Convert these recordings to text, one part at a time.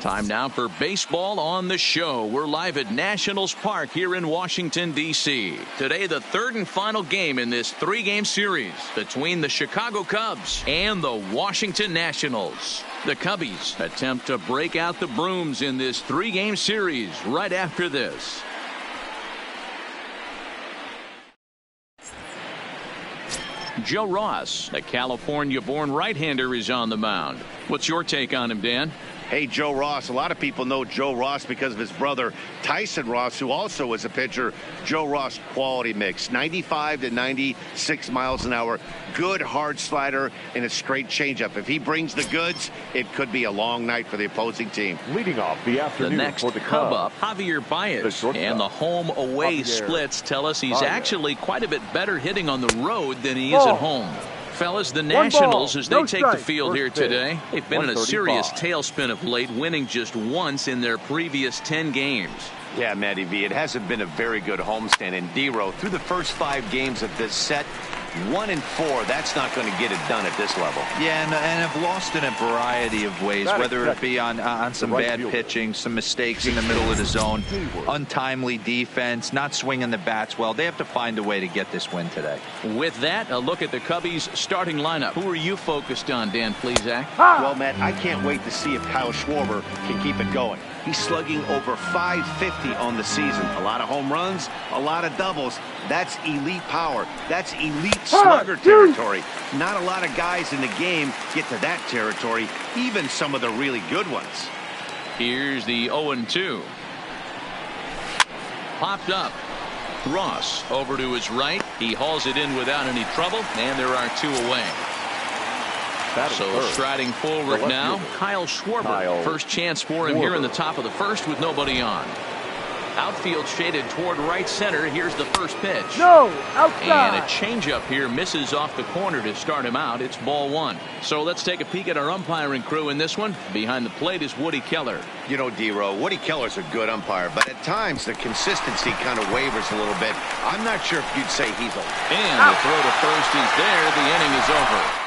Time now for baseball on the show. We're live at Nationals Park here in Washington, D.C. Today, the third and final game in this three-game series between the Chicago Cubs and the Washington Nationals. The Cubbies attempt to break out the brooms in this three-game series right after this. Joe Ross, the California-born right-hander, is on the mound. What's your take on him, Dan? Hey, Joe Ross. A lot of people know Joe Ross because of his brother Tyson Ross, who also was a pitcher. Joe Ross quality mix, 95 to 96 miles an hour. Good hard slider and a straight changeup. If he brings the goods, it could be a long night for the opposing team. Leading off the afternoon the next for the Cub up, Javier Baez. And the home-away splits tell us he's actually quite a bit better hitting on the road than he is at home. Fellas, the Nationals, as they take the field here today, they've been in a serious tailspin of late, winning just once in their previous 10 games. Yeah, Matty V, it hasn't been a very good homestand. And D-Row, through the first 5 games of this set, 1-4, that's not going to get it done at this level. Yeah, and have lost in a variety of ways, whether it be on some bad pitching, some mistakes in the middle of the zone, untimely defense, not swinging the bats well. They have to find a way to get this win today. With that, a look at the Cubbies' starting lineup. Who are you focused on, Dan Plesac? Well, Matt, I can't wait to see if Kyle Schwarber can keep it going. He's slugging over 550 on the season. A lot of home runs, a lot of doubles. That's elite power. That's elite slugger territory. Not a lot of guys in the game get to that territory, even some of the really good ones. Here's the 0-2. Popped up. Ross over to his right. He hauls it in without any trouble, and there are 2 away. So striding forward now, Kyle Schwarber. First chance for him here in the top of the first with nobody on. Outfield shaded toward right center. Here's the first pitch. No, outside. And a changeup here misses off the corner to start him out. It's ball 1. So let's take a peek at our umpiring crew in this one. Behind the plate is Woody Keller. You know, D-Row, Woody Keller's a good umpire, but at times the consistency kind of wavers a little bit. I'm not sure if you'd say he's a... And the throw to first is there. The inning is over.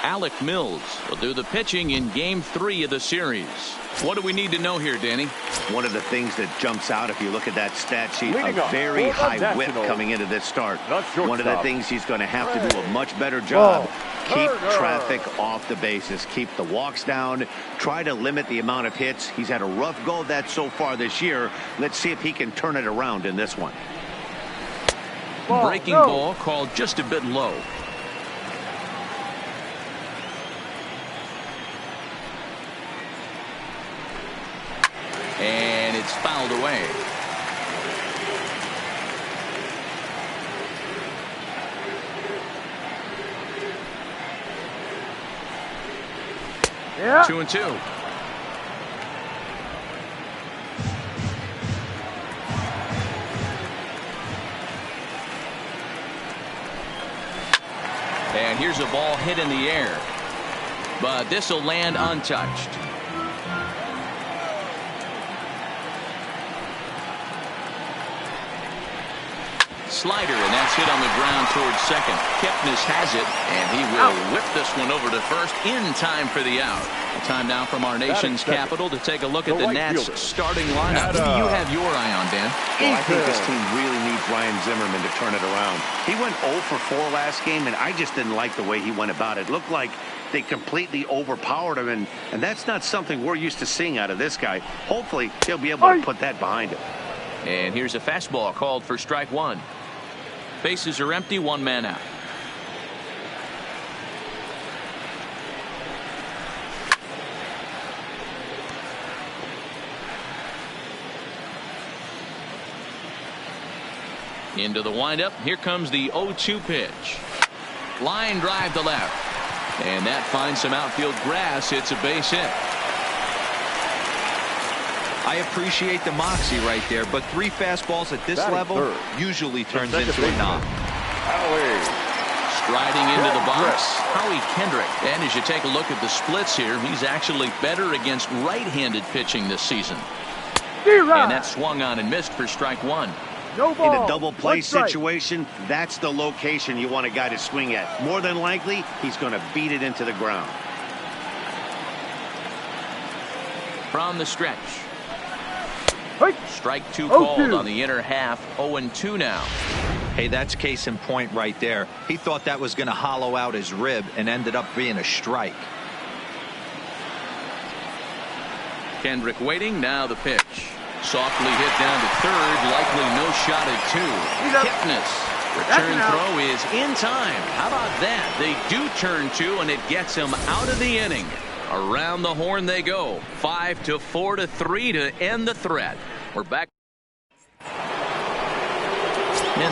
Alec Mills will do the pitching in Game 3 of the series. What do we need to know here, Danny? One of the things that jumps out if you look at that stat sheet, a very high whip coming into this start. One of the things he's going to have to do a much better job. Keep traffic off the bases. Keep the walks down. Try to limit the amount of hits. He's had a rough go of that so far this year. Let's see if he can turn it around in this one. Breaking ball called just a bit low. And it's fouled away. Yeah. 2-2. And here's a ball hit in the air, but this will land untouched. Slider, and that's hit on the ground towards second. Kipnis has it, and he will whip this one over to first in time for the out. Time now from our nation's capital to take a look at the Nats starting lineup. Who do you have your eye on, Dan? Well, I think this team really needs Ryan Zimmerman to turn it around. He went 0 for 4 last game, and I just didn't like the way he went about it. It looked like they completely overpowered him, and that's not something we're used to seeing out of this guy. Hopefully, he'll be able to put that behind him. And here's a fastball called for strike 1. Bases are empty, 1 man out. Into the windup. Here comes the 0-2 pitch. Line drive to left. And that finds some outfield grass. It's a base hit. I appreciate the moxie right there, but 3 fastballs at this level usually turns into a knock. Striding into the box, Howie Kendrick. And as you take a look at the splits here, he's actually better against right-handed pitching this season. And that swung on and missed for strike 1. No ball. In a double play situation, that's the location you want a guy to swing at. More than likely, he's going to beat it into the ground. From the stretch. Hey. Strike 2 called on the inner half. 0-2 now. Hey, that's case in point right there. He thought that was going to hollow out his rib and ended up being a strike. Kendrick waiting. Now the pitch. Softly hit down to third. Likely no shot at 2. Kipnis. Return throw is in time. How about that? They do turn 2, and it gets him out of the inning. Around the horn they go. 5-4 to 3 to end the threat. We're back. And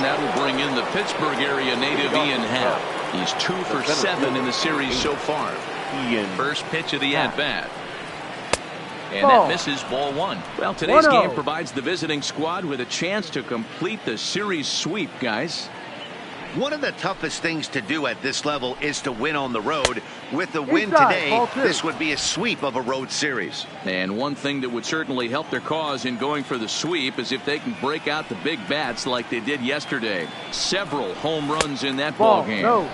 that will bring in the Pittsburgh area native Ian Happ. He's 2 for 7 in the series so far. First pitch of the at-bat. And that misses, ball 1. Well, today's game provides the visiting squad with a chance to complete the series sweep, guys. One of the toughest things to do at this level is to win on the road. With the win today, this would be a sweep of a road series. And one thing that would certainly help their cause in going for the sweep is if they can break out the big bats like they did yesterday. Several home runs in that ball game.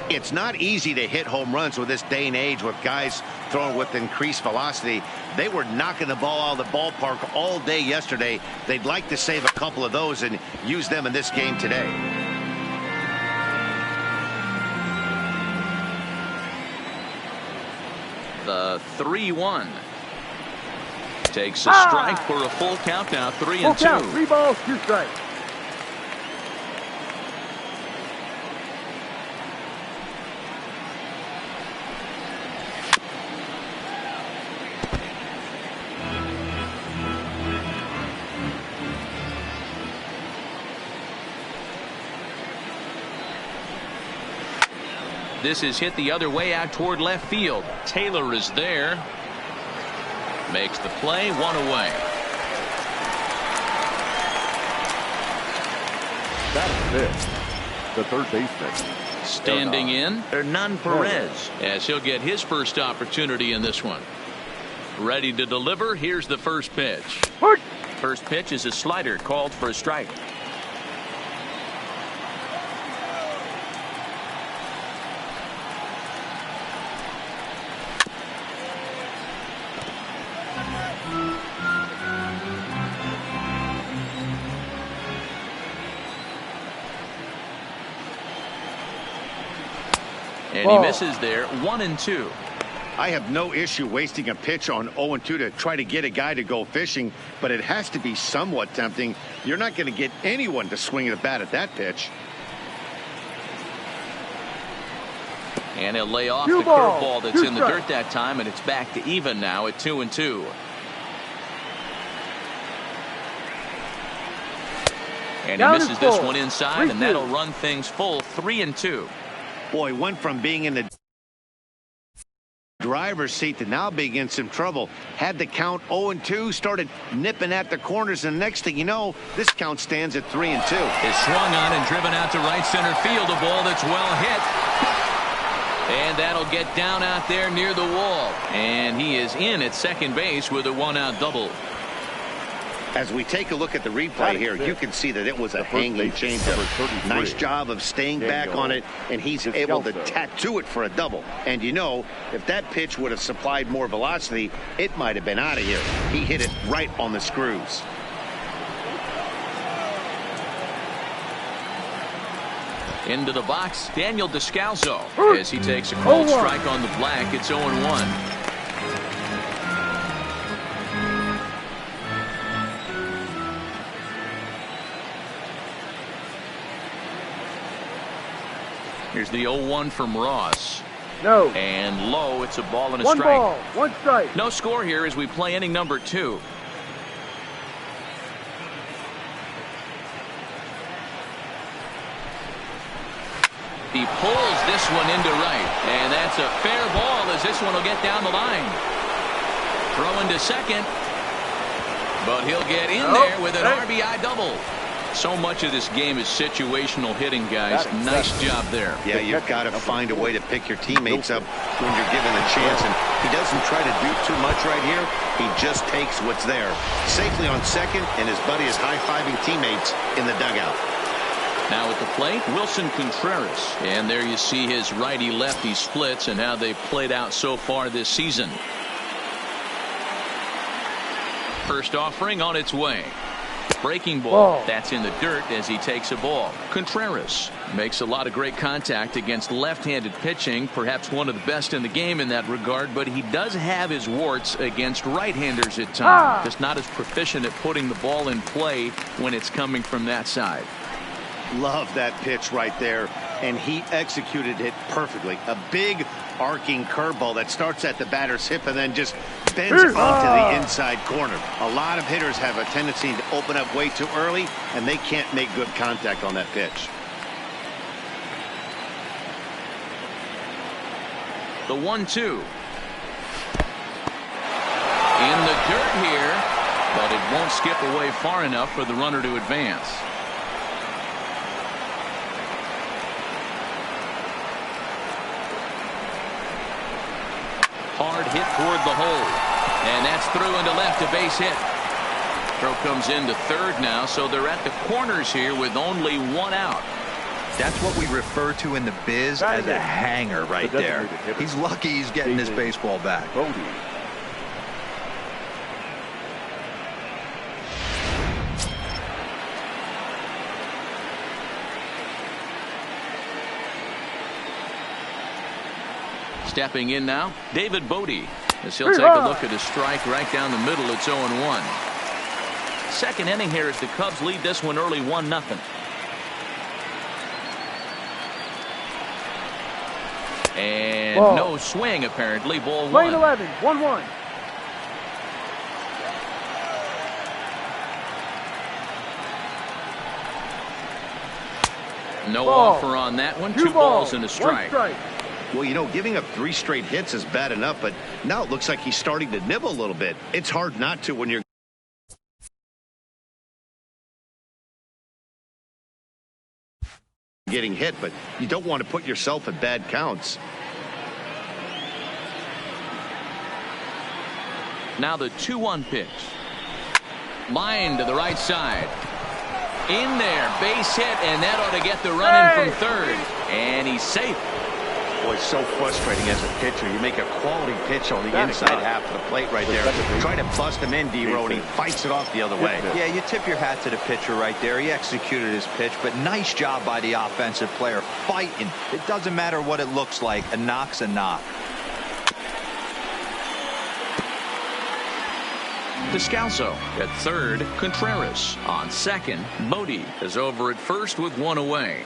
It's not easy to hit home runs with this day and age with guys throwing with increased velocity. They were knocking the ball out of the ballpark all day yesterday. They'd like to save a couple of those and use them in this game today. The 3-1. Takes a strike for a full count now. 3-2. 3 balls, 2 strikes. This is hit the other way out toward left field. Taylor is there. Makes the play, 1 away. That's it. The third baseman. Standing in, Hernan Perez, as he'll get his first opportunity in this one. Ready to deliver. Here's the first pitch. First pitch is a slider called for a strike. And he misses there. 1-2. I have no issue wasting a pitch on 0-2 to try to get a guy to go fishing, but it has to be somewhat tempting. You're not going to get anyone to swing the bat at that pitch. And he'll lay off the curveball that's in the dirt that time, and it's back to even now at 2-2. And he misses this one inside, and that'll run things full. 3-2. Boy, went from being in the driver's seat to now being in some trouble. Had the count 0-2, started nipping at the corners, and next thing you know, this count stands at 3-2. Is swung on and driven out to right center field. A ball that's well hit. And that'll get down out there near the wall. And he is in at second base with a 1-out double. As we take a look at the replay here, you can see that it was a hanging changeup. Nice job of staying back on it, and he's able to tattoo it for a double. And you know, if that pitch would have supplied more velocity, it might have been out of here. He hit it right on the screws. Into the box, Daniel Descalso, as he takes a cold strike on the black. It's 0-1. Here's the 0-1 from Ross. No. And low. It's a ball and a 1 strike. ball, 1 strike. No score here as we play inning number 2. He pulls this one into right. And that's a fair ball as this one will get down the line. Throwing to second. But he'll get in there with an RBI double. So much of this game is situational hitting, guys. Nice job there. Yeah, you've got to find a way to pick your teammates up when you're given a chance. And he doesn't try to do too much right here. He just takes what's there. Safely on second, and his buddy is high-fiving teammates in the dugout. Now at the plate, Wilson Contreras. And there you see his righty-lefty splits and how they've played out so far this season. First offering on its way. Breaking ball. That's in the dirt as he takes a ball. Contreras makes a lot of great contact against left-handed pitching, perhaps one of the best in the game in that regard, but he does have his warts against right-handers at times. Just not as proficient at putting the ball in play when it's coming from that side. Love that pitch right there, and he executed it perfectly. A big arcing curveball that starts at the batter's hip and then just bends onto the inside corner. A lot of hitters have a tendency to open up way too early, and they can't make good contact on that pitch. The 1-2. In the dirt here, but it won't skip away far enough for the runner to advance. Hard hit toward the hole, and that's through into left, a base hit. Throw comes into third now, so they're at the corners here with only one out. That's what we refer to in the biz as a hanger right there. He's lucky he's getting this baseball back. Stepping in now, David Bote, as he'll take a look at his strike right down the middle. It's 0-1. Second inning here as the Cubs lead this one early 1-0. And no swing apparently. Ball 1. Lane 11, 1-1. No offer on that one. 2 balls and a strike. Well, you know, giving up 3 straight hits is bad enough, but now it looks like he's starting to nibble a little bit. It's hard not to when you're getting hit, but you don't want to put yourself at bad counts. Now the 2-1 pitch. Line to the right side. In there, base hit, and that ought to get the run in from third. And he's safe. Boy, it's so frustrating as a pitcher. You make a quality pitch on the inside half of the plate right there. Try to bust him in, D-Row, and he fights it off the other way. Yeah, you tip your hat to the pitcher right there. He executed his pitch, but nice job by the offensive player fighting. It doesn't matter what it looks like. A knock's a knock. Descalso at third. Contreras on second. Bote is over at first with 1 away.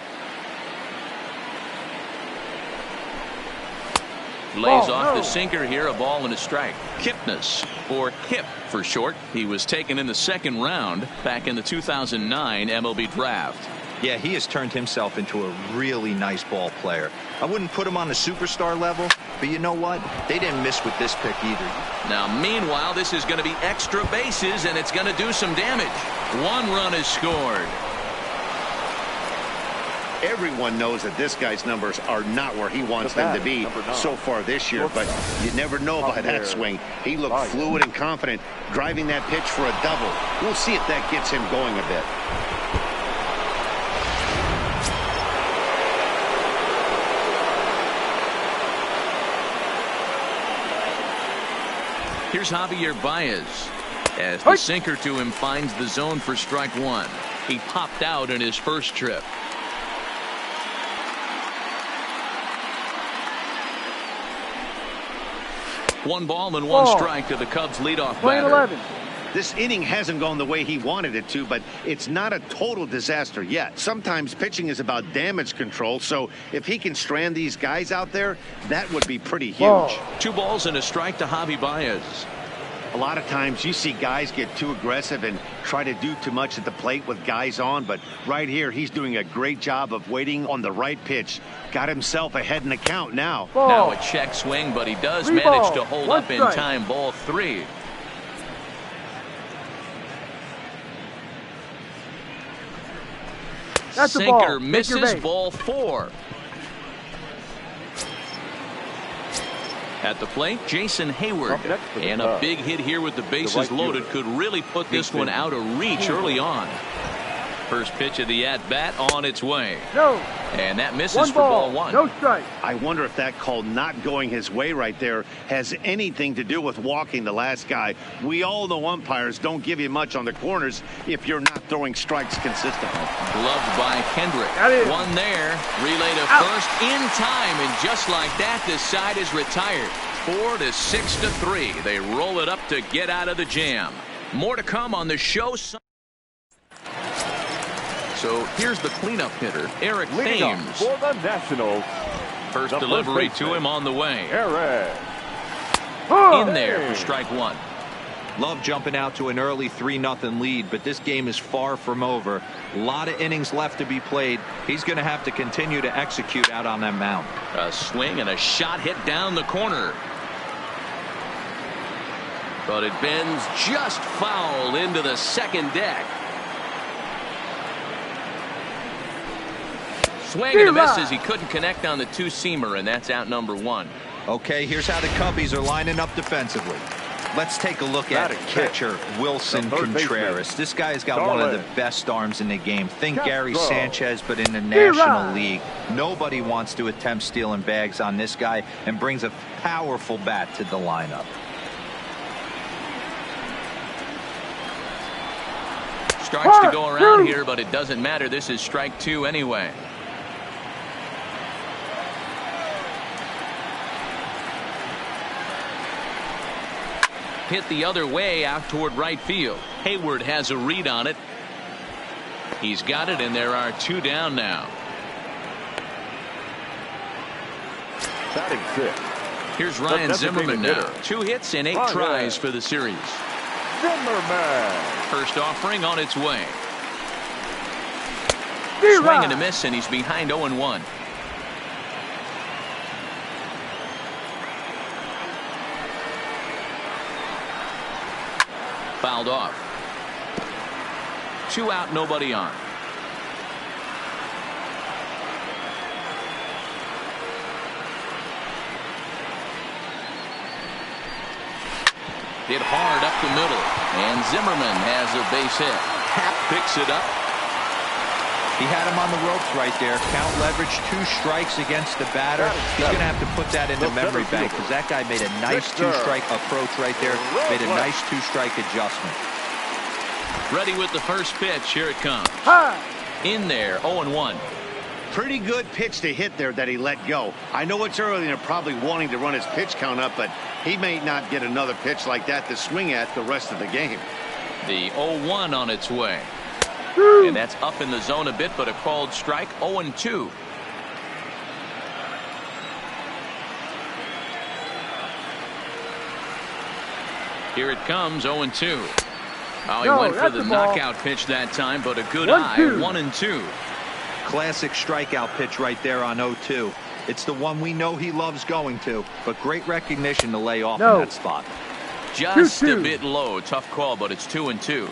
Lays off the sinker here, a ball and a strike. Kipnis, or Kip for short. He was taken in the second round back in the 2009 MLB draft. Yeah, he has turned himself into a really nice ball player. I wouldn't put him on the superstar level, but you know what? They didn't miss with this pick either. Now, meanwhile, this is going to be extra bases, and it's going to do some damage. 1 run is scored. Everyone knows that this guy's numbers are not where he wants them to be so far this year, but you never know by that swing. He looked fluid and confident, driving that pitch for a double. We'll see if that gets him going a bit. Here's Javier Baez as the sinker to him finds the zone for strike 1. He popped out in his first trip. One ball and one strike to the Cubs leadoff batter. 11. This inning hasn't gone the way he wanted it to, but it's not a total disaster yet. Sometimes pitching is about damage control, so if he can strand these guys out there, that would be pretty huge. 2 balls and a strike to Javi Baez. A lot of times you see guys get too aggressive and try to do too much at the plate with guys on, but right here he's doing a great job of waiting on the right pitch. Got himself ahead in the count now. Now a check swing, but he does manage to hold up in time. Ball 3. That's a Sinker ball. misses. Ball 4. At the plate, Jason Hayward. And a big hit here with the bases loaded could really put this one out of reach early on. First pitch of the at-bat on its way. No. And that misses One for ball ball. one. No strike. I wonder if that call not going his way right there has anything to do with walking the last guy. We all know umpires don't give you much on the corners if you're not throwing strikes consistently. Gloved by Kendrick. One there. Relay to first in time. And just like that, the side is retired. 4-6-3. They roll it up to get out of the jam. More to come on the show. So here's the cleanup hitter, Eric Thames. For the Nationals. First delivery to him on the way. Eric. In there for strike one. Love jumping out to an early 3-0 lead, but this game is far from over. A lot of innings left to be played. He's going to have to continue to execute out on that mound. A swing and a shot hit down the corner. But it bends just foul into the second deck. Swing and a miss as he couldn't connect on the two-seamer, and that's out number one. Okay, here's how the Cubbies are lining up defensively. Let's take a look at catcher Wilson Contreras. This guy's got one of the best arms in the game. Think Gary Sanchez, but in the National League. Nobody wants to attempt stealing bags on this guy, and brings a powerful bat to the lineup. Strikes to go around here, but it doesn't matter. This is strike two anyway. Hit the other way out toward right field. Hayward has a read on it. He's got it, and there are two down now. Batting fifth. Here's Ryan Zimmerman now. 2 hits and 8 tries for the series. Zimmerman. First offering on its way. Swing and a miss, and he's behind 0-1. Fouled off. 2 out, nobody on. Hit hard up the middle, and Zimmerman has a base hit. Happ picks it up. He had him on the ropes right there. Count leverage, 2 strikes against the batter. He's going to have to put that in the memory bank, because that guy made a nice 2-strike approach right there. Made a nice 2-strike adjustment. Ready with the first pitch. Here it comes. In there, 0-1. Pretty good pitch to hit there that he let go. I know it's early and they're probably wanting to run his pitch count up, but he may not get another pitch like that to swing at the rest of the game. The 0-1 on its way. And that's up in the zone a bit, but a called strike. 0-2. Here it comes. 0-2. Oh, he went for the knockout pitch that time, but a good eye. 1-2. Classic strikeout pitch right there on 0-2. It's the one we know he loves going to, but great recognition to lay off in that spot. Just a bit low. Tough call, but it's 2-2.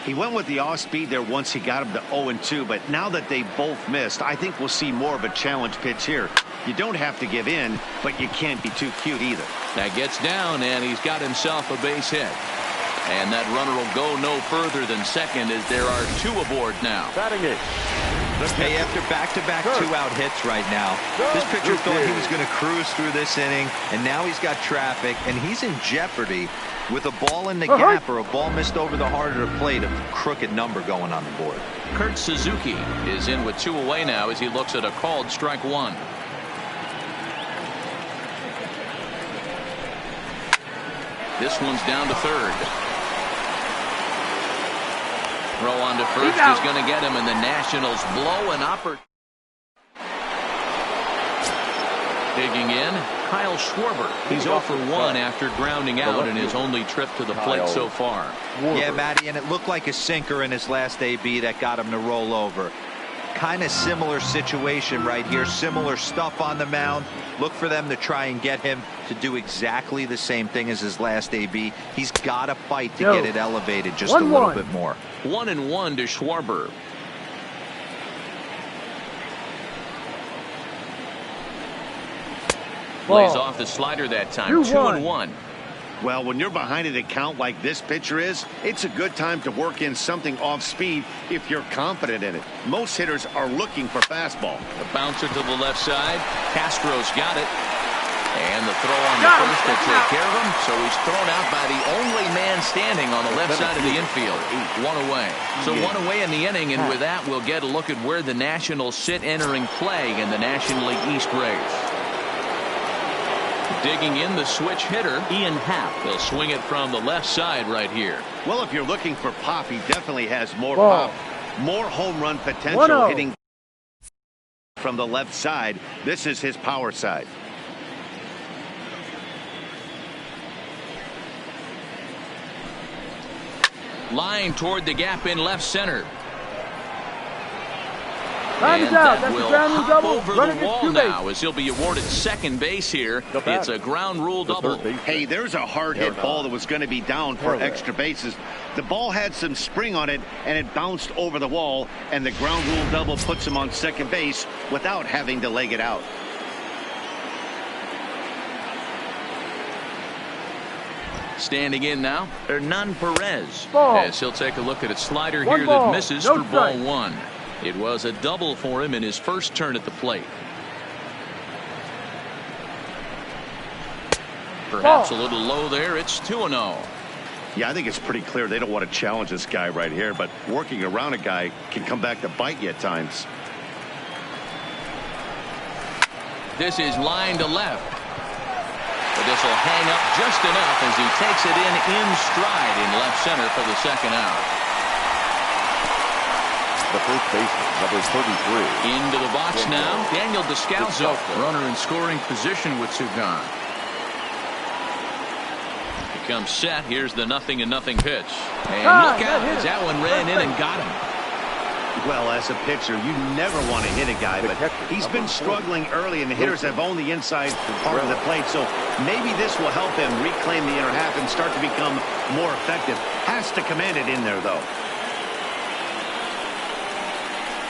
He went with the off speed there once he got him to 0-2, but now that they both missed, I think we'll see more of a challenge pitch here. You don't have to give in, but you can't be too cute either. That gets down, and he's got himself a base hit. And that runner will go no further than second, as there are 2 aboard now. Batting it. Hey, after back-to-back 2-out hits right now, this pitcher thought he was going to cruise through this inning, and now he's got traffic, and he's in jeopardy with a ball in the gap or a ball missed over the heart of the plate, a crooked number going on the board. Kurt Suzuki is in with 2 away now as he looks at a called strike 1. This one's down to third. Throw on to first is going to get him, and the Nationals blow an opportunity. Digging in, Kyle Schwarber. He's 0 for 1 after grounding out in his only trip to the plate so far. Yeah, Matty, and it looked like a sinker in his last AB that got him to roll over. Kind of similar situation right here. Similar stuff on the mound. Look for them to try and get him to do exactly the same thing as his last AB. He's got to fight to get it elevated just a little bit more. 1-1 to Schwarber. Lays off the slider that time. 2-1. Well, when you're behind an account like this pitcher is, it's a good time to work in something off speed if you're confident in it. Most hitters are looking for fastball. The bouncer to the left side. Castro's got it. And the throw on the first to take care of him. So he's thrown out by the only man standing on the left side of the infield. 1 away. So 1 away in the inning, and with that, we'll get a look at where the Nationals sit entering play in the National League East race. Digging in, the switch hitter, Ian Happ. He'll swing it from the left side right here. Well, if you're looking for pop, he definitely has more pop, more home run potential hitting from the left side. This is his power side. Line toward the gap in left center. Time is out. That's a ground rule double. Over the wall now as he'll be awarded second base here. It's a ground rule double. Hey, there's a hard hit ball that was going to be down for extra bases. The ball had some spring on it, and it bounced over the wall, and the ground rule double puts him on second base without having to leg it out. Standing in now, Hernan Perez. As he'll take a look at a slider here that misses for ball 1. It was a double for him in his first turn at the plate. Perhaps a little low there. It's 2-0. Yeah, I think it's pretty clear they don't want to challenge this guy right here, but working around a guy can come back to bite you at times. This is line to left. But this will hang up just enough as he takes it in stride in left center for the second out. The first baseman, number 33. Into the box now, Daniel Descalso, runner in scoring position with Sugan. Becomes set. Here's the 0-0 pitch. And look out as that one ran in and got him. Well, as a pitcher, you never want to hit a guy, but he's been struggling early, and the hitters have owned the inside part of the plate, so maybe this will help him reclaim the inner half and start to become more effective. Has to command it in there, though.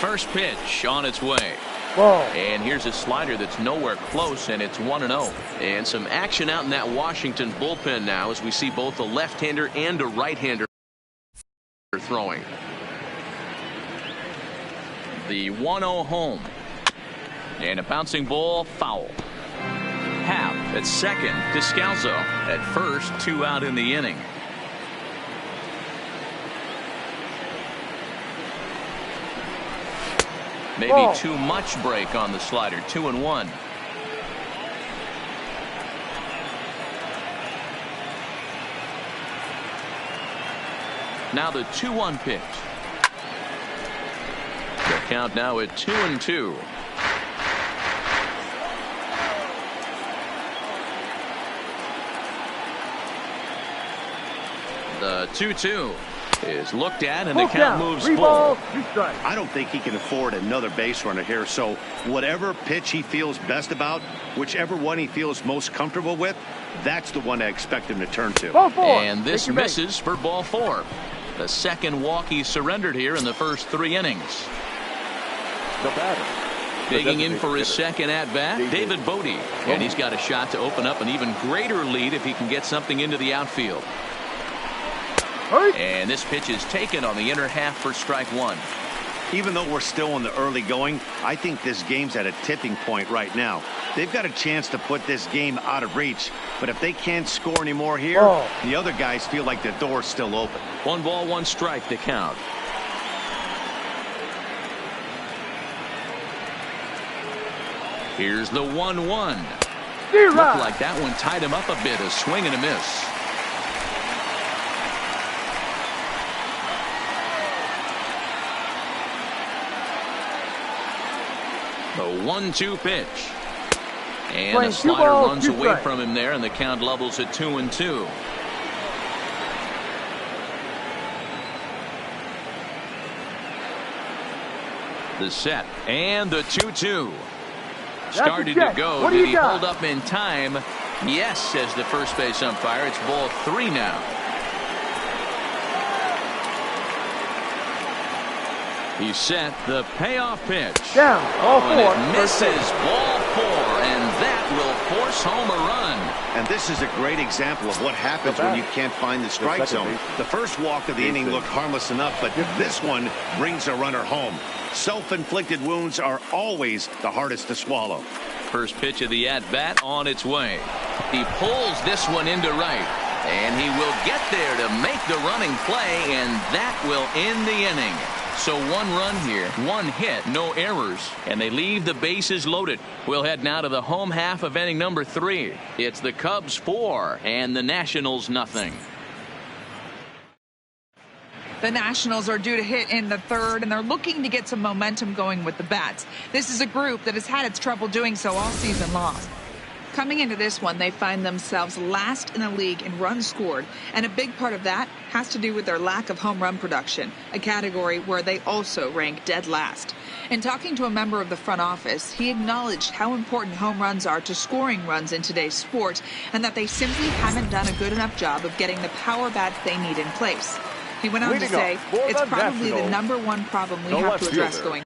First pitch on its way. And here's a slider that's nowhere close, and it's 1-0. And some action out in that Washington bullpen now as we see both a left-hander and a right-hander throwing. The 1-0 home. And a bouncing ball, foul. Happ at second, Descalso at first, 2 out in the inning. Maybe too much break on the slider. 2-1. Now the 2-1 pitch. The count now at 2-2. The 2-2 is looked at, and the count moves full. I don't think he can afford another base runner here, so whatever pitch he feels best about, whichever one he feels most comfortable with, that's the one I expect him to turn to. And this misses for ball 4. The second walk he surrendered here in the first 3 innings. The batter. Digging in for his second at-bat, David Bote. And he's got a shot to open up an even greater lead if he can get something into the outfield. And this pitch is taken on the inner half for strike 1. Even though we're still in the early going, I think this game's at a tipping point right now. They've got a chance to put this game out of reach, but if they can't score anymore here, the other guys feel like the door's still open. 1 ball, 1 strike to count. Here's the 1-1. Looked like that one tied him up a bit. A swing and a miss. The 1-2 pitch. And the slider runs away from him there, and the count levels at 2-2. The set and the 2-2. Started to go. Did he hold up in time? Yes, says the first base umpire. It's ball 3 now. He's set the payoff pitch. Down. Ball 4. And it misses. Ball 4, and that will force home a run. And this is a great example of what happens when you can't find the strike zone. The first walk of the inning looked harmless enough, but this one brings a runner home. Self-inflicted wounds are always the hardest to swallow. First pitch of the at-bat on its way. He pulls this one into right. And he will get there to make the running play, and that will end the inning. So 1 run here, 1 hit, no errors, and they leave the bases loaded. We'll head now to the home half of inning number 3. It's the Cubs 4 and the Nationals nothing. The Nationals are due to hit in the 3rd, and they're looking to get some momentum going with the bats. This is a group that has had its trouble doing so all season long. Coming into this one, they find themselves last in the league in runs scored, and a big part of that has to do with their lack of home run production, a category where they also rank dead last. In talking to a member of the front office, he acknowledged how important home runs are to scoring runs in today's sport, and that they simply haven't done a good enough job of getting the power bats they need in place. He went on to say, it's probably the #1 problem we have to address going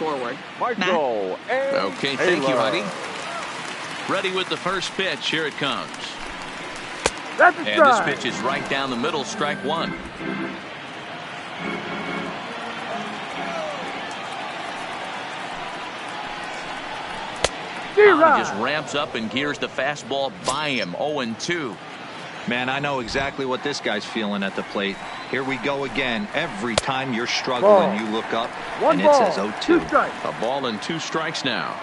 forward. Michael and okay, thank you, Heidi. Ready with the first pitch. Here it comes. That's a and strike. this pitch is right down the middle, strike one. He just ramps up and gears the fastball by him. 0-2. Man, I know exactly what this guy's feeling at the plate. Here we go again. Every time you're struggling, you look up and it says 0-2. A ball and 2 strikes now.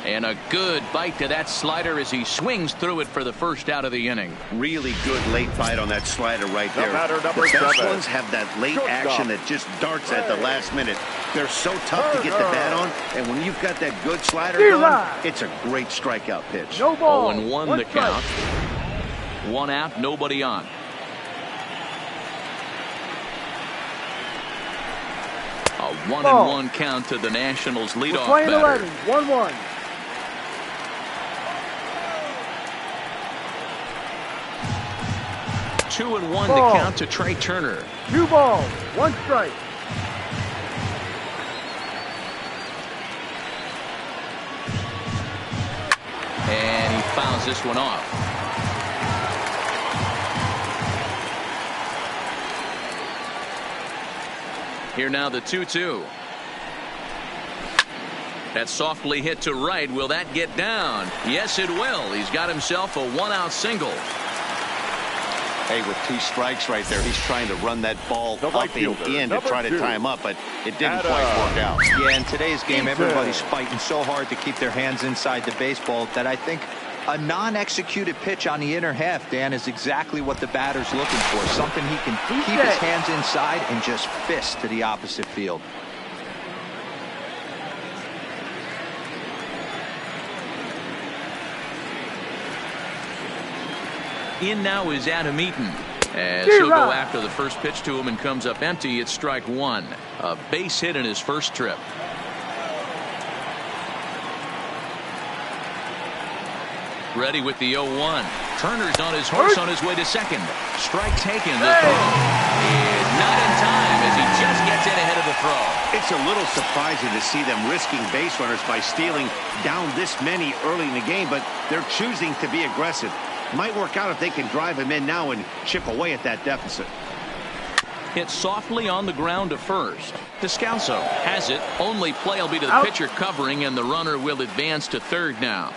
And a good bite to that slider as he swings through it for the first out of the inning. Really good late bite on that slider right there. Number the best 7. ones have that late action that just darts at the last minute. They're so tough to get the bat on, and when you've got that good slider going, it's a great strikeout pitch. No ball. 0-1 the count. 1 out, nobody on. A 1-1 count to the Nationals leadoff batter. 1-1. 2-1 to count to Trey Turner. 2 balls, 1 strike. And he fouls this one off. Here now the 2-2. That softly hit to right. Will that get down? Yes, it will. He's got himself a 1-out single. Hey, with 2 strikes right there, he's trying to run that ball up and in to try to tie him up, but it didn't quite work out. Yeah, in today's game, everybody's fighting so hard to keep their hands inside the baseball that I think a non-executed pitch on the inner half, Dan, is exactly what the batter's looking for. Something he can keep his hands inside and just fist to the opposite field. In now is Adam Eaton. As he'll go after the first pitch to him and comes up empty. It's strike 1. A base hit in his first trip. Ready with the 0-1. Turner's on his horse on his way to second. Strike taken. The throw is not in time as he just gets in ahead of the throw. It's a little surprising to see them risking base runners by stealing down this many early in the game, but they're choosing to be aggressive. Might work out if they can drive him in now and chip away at that deficit. Hit softly on the ground to first. Descalso has it. Only play will be to the pitcher covering, and the runner will advance to third now.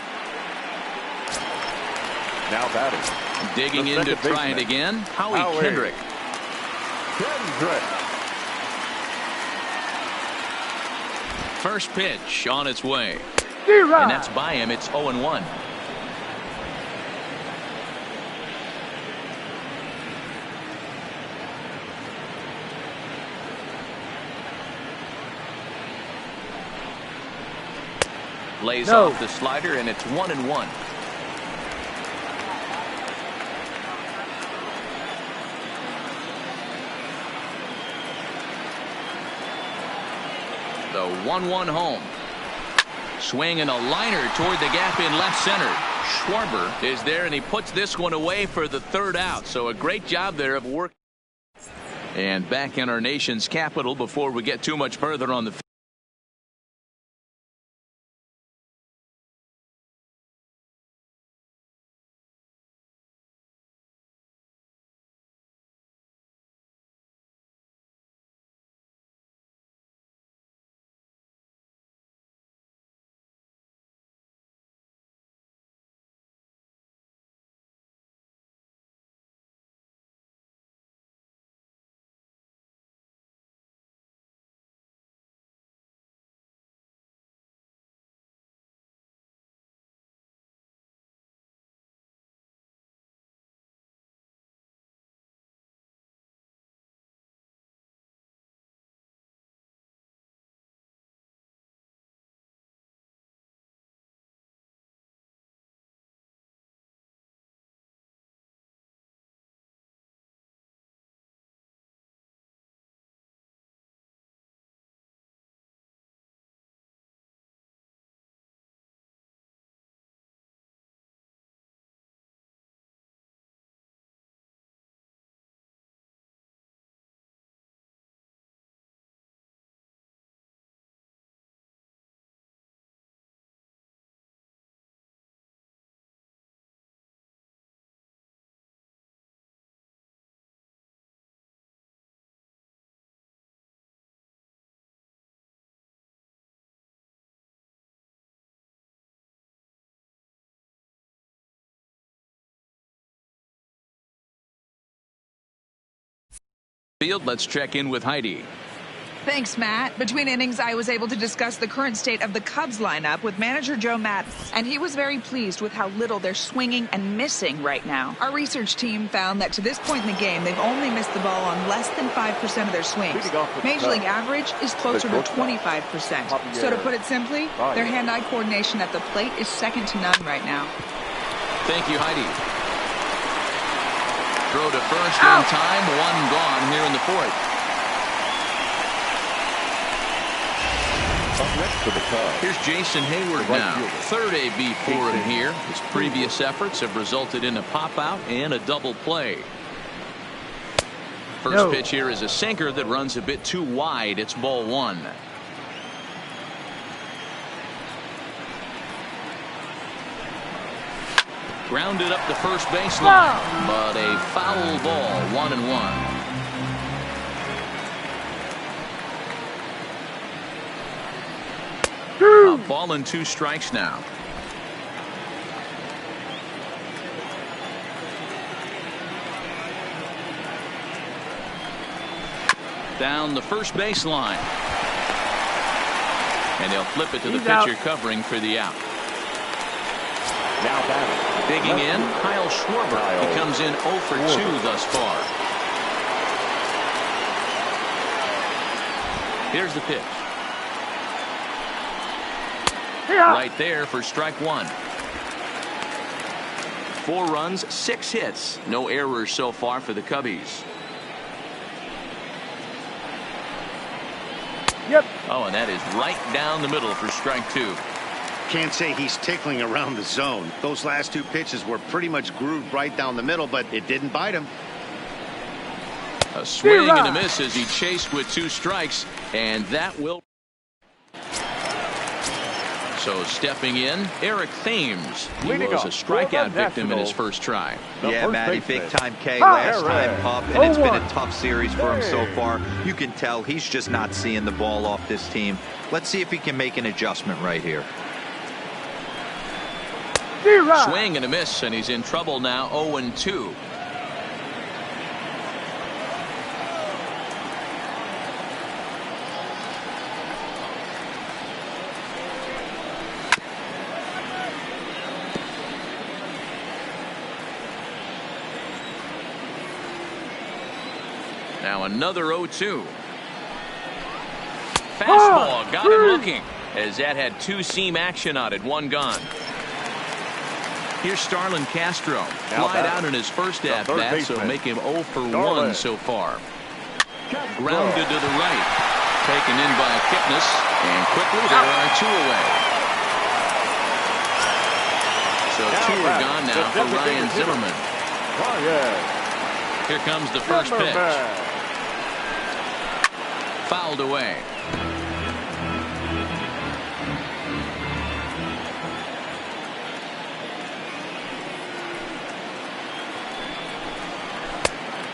Now batting. Digging in to try it again. Howie Kendrick. First pitch on its way. And that's by him. It's 0-1. Lays off the slider, and it's 1-1. The 1-1 home. Swing and a liner toward the gap in left center. Schwarber is there, and he puts this one away for the 3rd out. So a great job there of work. And back in our nation's capital before we get too much further on the field. Field, let's check in with Heidi. Thanks, Matt. Between innings, I was able to discuss the current state of the Cubs lineup with manager Joe Maddon, and he was very pleased with how little they're swinging and missing right now. Our research team found that to this point in the game, they've only missed the ball on less than 5% of their swings. Major League average is closer to 25%. So to put it simply, their hand-eye coordination at the plate is second to none right now. Thank you, Heidi. Throw to first in time, one gone here in the fourth. Next to the Cubs. Here's Jason Hayward now. Third AB for him here. His previous efforts have resulted in a pop-out and a double play. First pitch here is a sinker that runs a bit too wide. It's ball one. Grounded up the first baseline, but a foul ball, 1-1. A ball and 2 strikes now. Down the first baseline. And they'll flip it to the pitcher covering for the out. Now batting. Digging in, Kyle Schwarber. He comes in 0 for 2 thus far. Here's the pitch. Right there for strike one. 4 runs, 6 hits. No errors so far for the Cubbies. Yep. Oh, and that is right down the middle for strike 2. Can't say he's tickling around the zone. Those last 2 pitches were pretty much grooved right down the middle, but it didn't bite him. A swing and a miss as he chased with 2 strikes, and that will. So stepping in, Eric Thames. He was a strikeout victim in his first try. Yeah, Matty, big-time K last time up, and it's been a tough series for him so far. You can tell he's just not seeing the ball off this team. Let's see if he can make an adjustment right here. Swing and a miss, and he's in trouble now, 0-2. Now another 0-2. Fastball got him looking as that had 2-seam action on it. 1 gone. Here's Starlin Castro. Flied out in his first at-bat, so make him 0 for 1 so far. Grounded to the right. Taken in by Kipnis, and quickly there are 2 away. So 2 are gone now for Ryan Zimmerman. Here comes the first pitch. Fouled away.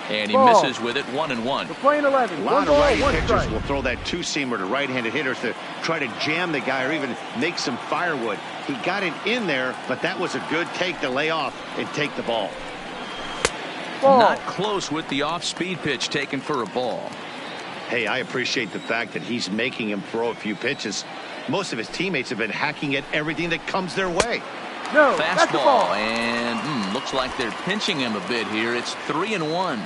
And he misses with it, 1-1. We're playing 11. A lot of righty pitchers will throw that 2-seamer to right-handed hitters to try to jam the guy or even make some firewood. He got it in there, but that was a good take to lay off and take the ball. Not close with the off-speed pitch taken for a ball. Hey, I appreciate the fact that he's making him throw a few pitches. Most of his teammates have been hacking at everything that comes their way. Fastball, and looks like they're pinching him a bit here. It's 3-1.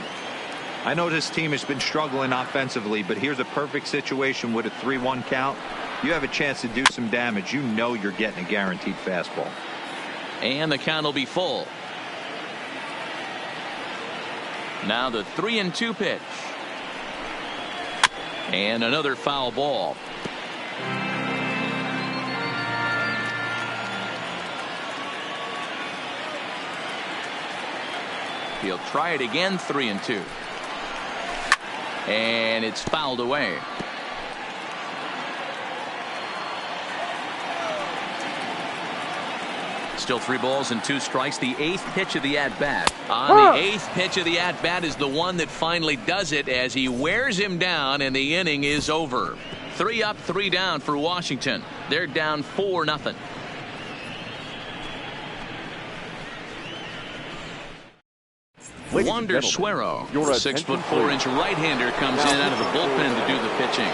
I know this team has been struggling offensively, but here's a perfect situation with a 3-1 count. You have a chance to do some damage. You know you're getting a guaranteed fastball. And the count will be full. Now the 3-2 pitch. And another foul ball. He'll try it again, 3-2. And it's fouled away. Still 3 balls and 2 strikes. The 8th pitch of the at-bat. On the 8th pitch of the at-bat is the one that finally does it as he wears him down, and the inning is over. 3 up, 3 down for Washington. They're down 4-0. Wander Suero, 6'4" right-hander, comes in out of the bullpen to do the pitching.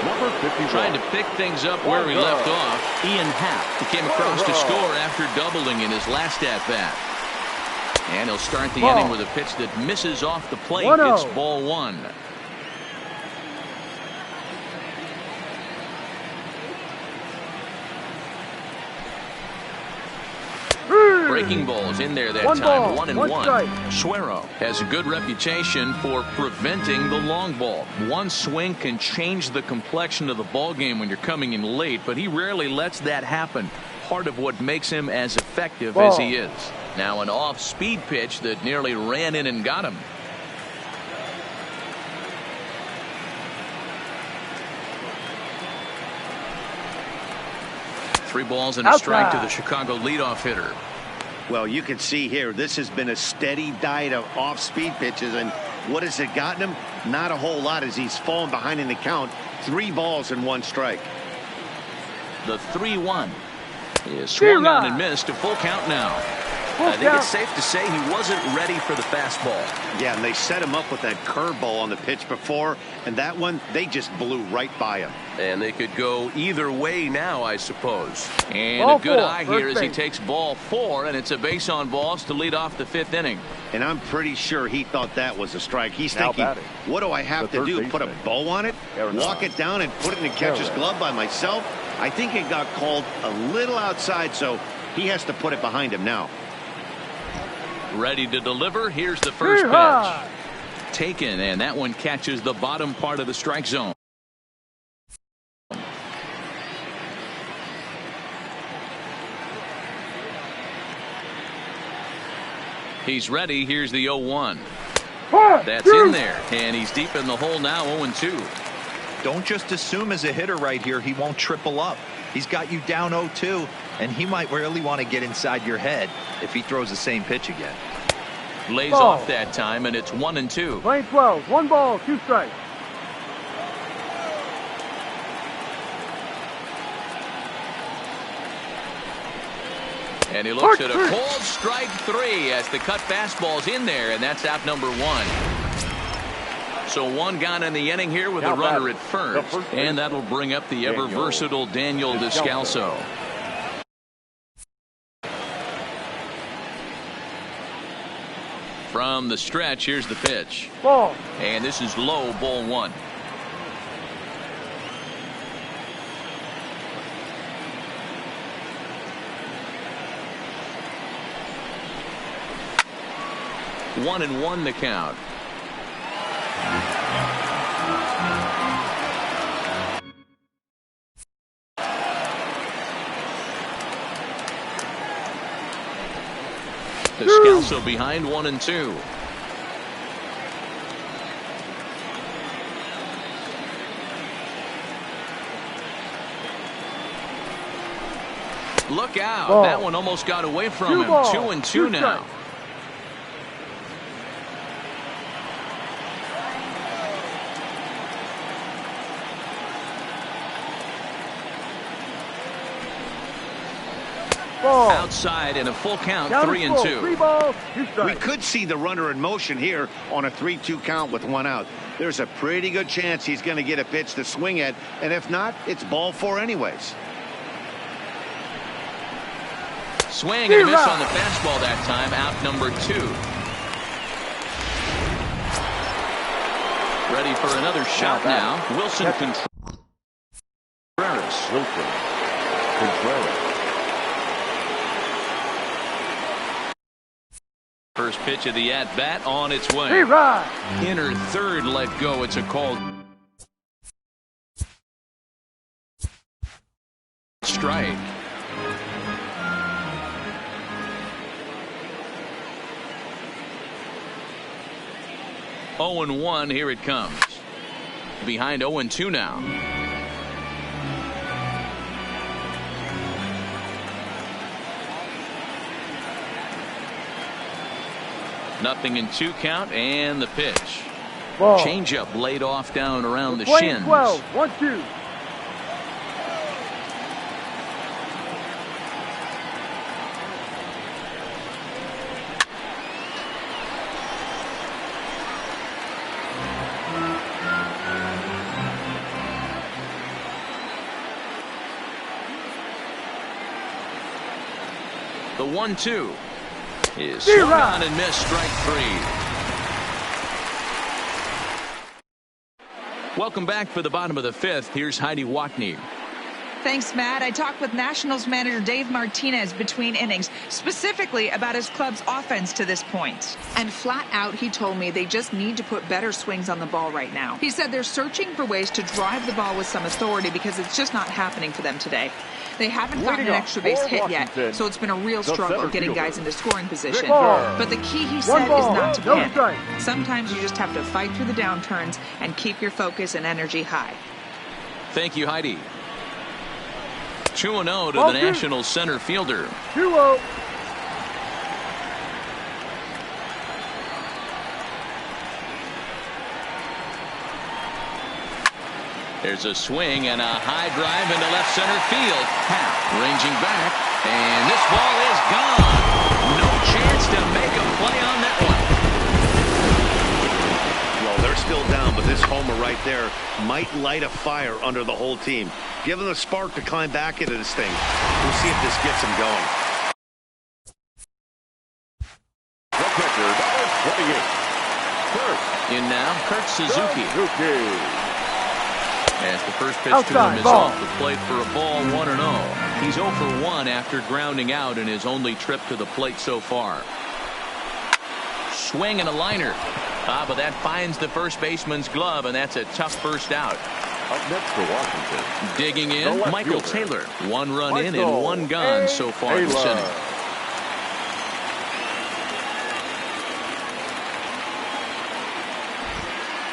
Number 51. Trying to pick things up where he left off. Ian Happ came across to score after doubling in his last at-bat. And he'll start the inning with a pitch that misses off the plate. It's ball one. Breaking balls in there that time. 1-1. Suero has a good reputation for preventing the long ball. One swing can change the complexion of the ball game when you're coming in late, but he rarely lets that happen. Part of what makes him as effective as he is. Now an off-speed pitch that nearly ran in and got him. Three balls and a strike to the Chicago leadoff hitter. Well, you can see here, this has been a steady diet of off-speed pitches, and what has it gotten him? Not a whole lot as he's fallen behind in the count. 3 balls and 1 strike. The 3-1 is swung on and missed. A full count now. I think it's safe to say he wasn't ready for the fastball. Yeah, and they set him up with that curveball on the pitch before, and that one, they just blew right by him. And they could go either way now, I suppose. And a good eye here as he takes ball 4, and it's a base on balls to lead off the 5th inning. And I'm pretty sure he thought that was a strike. He's thinking, what do I have to do? Put a bow on it? Walk it down and put it in the catcher's glove by myself? I think it got called a little outside, so he has to put it behind him now. Ready to deliver. Here's the first pitch. Taken, and that one catches the bottom part of the strike zone. He's ready. Here's the 0-1. That's in there, and he's deep in the hole now. 0-2. Don't just assume as a hitter right here he won't triple up. He's got you down 0-2, and he might really want to get inside your head if he throws the same pitch again. Lays off that time, and it's 1-2. Lane 12, 1 ball, 2 strikes. And he looks at a cold strike 3 as the cut fastball's in there, and that's out number 1. So 1 gone in the inning here with a runner at first, and that'll bring up the ever versatile Daniel Descalso. From the stretch, here's the pitch. Ball. And this is low, ball 1. One and 1 the count. Descalso behind 1-2. Look out. Ball. That one almost got away from him. 2-2 now. Outside in a full count. 3-2. 3 balls, 2 strikes. We could see the runner in motion here on a 3-2 count with 1 out. There's a pretty good chance he's going to get a pitch to swing at, and if not, it's ball 4 anyways. Swing and a miss on the fastball that time. Out number 2. Ready for another shot now. Wilson Contreras. First pitch of the at-bat on its way. Inner third let go. It's a called strike. Oh and 1. Here it comes. Behind 0-2 now. Nothing in 2 count, and the pitch. Ball. Changeup laid off down around the Lane shins. 12, 1-2. The 1-2 is swung on and missed, strike 3. Welcome back for the bottom of the 5th. Here's Heidi Watney. Thanks, Matt. I talked with Nationals manager Dave Martinez between innings, specifically about his club's offense to this point. And flat out, he told me they just need to put better swings on the ball right now. He said they're searching for ways to drive the ball with some authority because it's just not happening for them today. They haven't gotten an extra base hit yet, so it's been a real struggle getting guys into scoring position. But the key, he said, is not to panic. Sometimes you just have to fight through the downturns and keep your focus and energy high. Thank you, Heidi. 2-0 to the Nationals center fielder. 2-0. There's a swing and a high drive into left center field. Happ ranging back, and this ball is gone. No chance to make a play on that one. Well, they're still down, but this homer right there might light a fire under the whole team. Give them a spark to climb back into this thing. We'll see if this gets them going. The pitcher, number 28. Kurt. In now, Kurt Suzuki. As the first pitch to him is ball. off the plate for a ball, 1-0. He's 0 for 1 after grounding out in his only trip to the plate so far. Swing and a liner. But that finds the first baseman's glove, and that's a tough first out. Up next for Washington. Digging in, Michael Taylor. 1 run in and 1 gone so far this inning.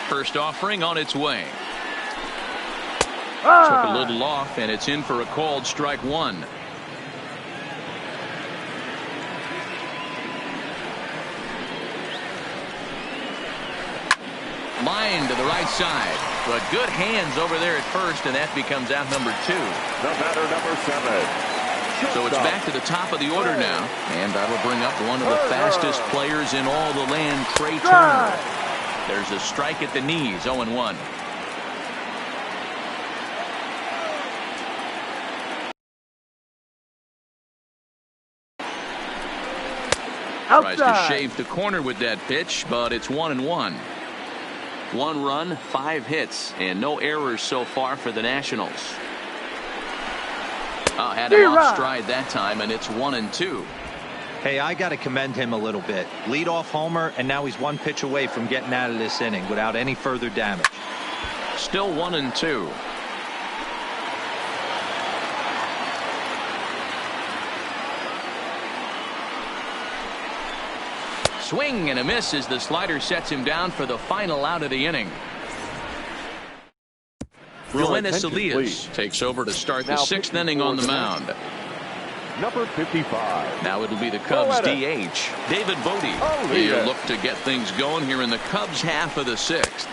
First offering on its way. Took a little off, and it's in for a called strike 1. Line to the right side, but good hands over there at first, and that becomes out number 2. The batter, number 7. So it's back to the top of the order now, and that'll bring up one of the fastest players in all the land, Trey Turner. There's a strike at the knees, 0-1. Tries to shave the corner with that pitch, but it's 1-1. 1 run, 5 hits, and no errors so far for the Nationals. Had him off stride that time, and it's 1-2. Hey, I got to commend him a little bit. Leadoff homer, and now he's 1 pitch away from getting out of this inning without any further damage. Still 1-2. Swing and a miss as the slider sets him down for the final out of the inning. Yoenis Elias takes over to start the 6th inning on the mound. Number 55. Now it'll be the Cubs DH, David Bote. He'll look to get things going here in the Cubs half of the 6th.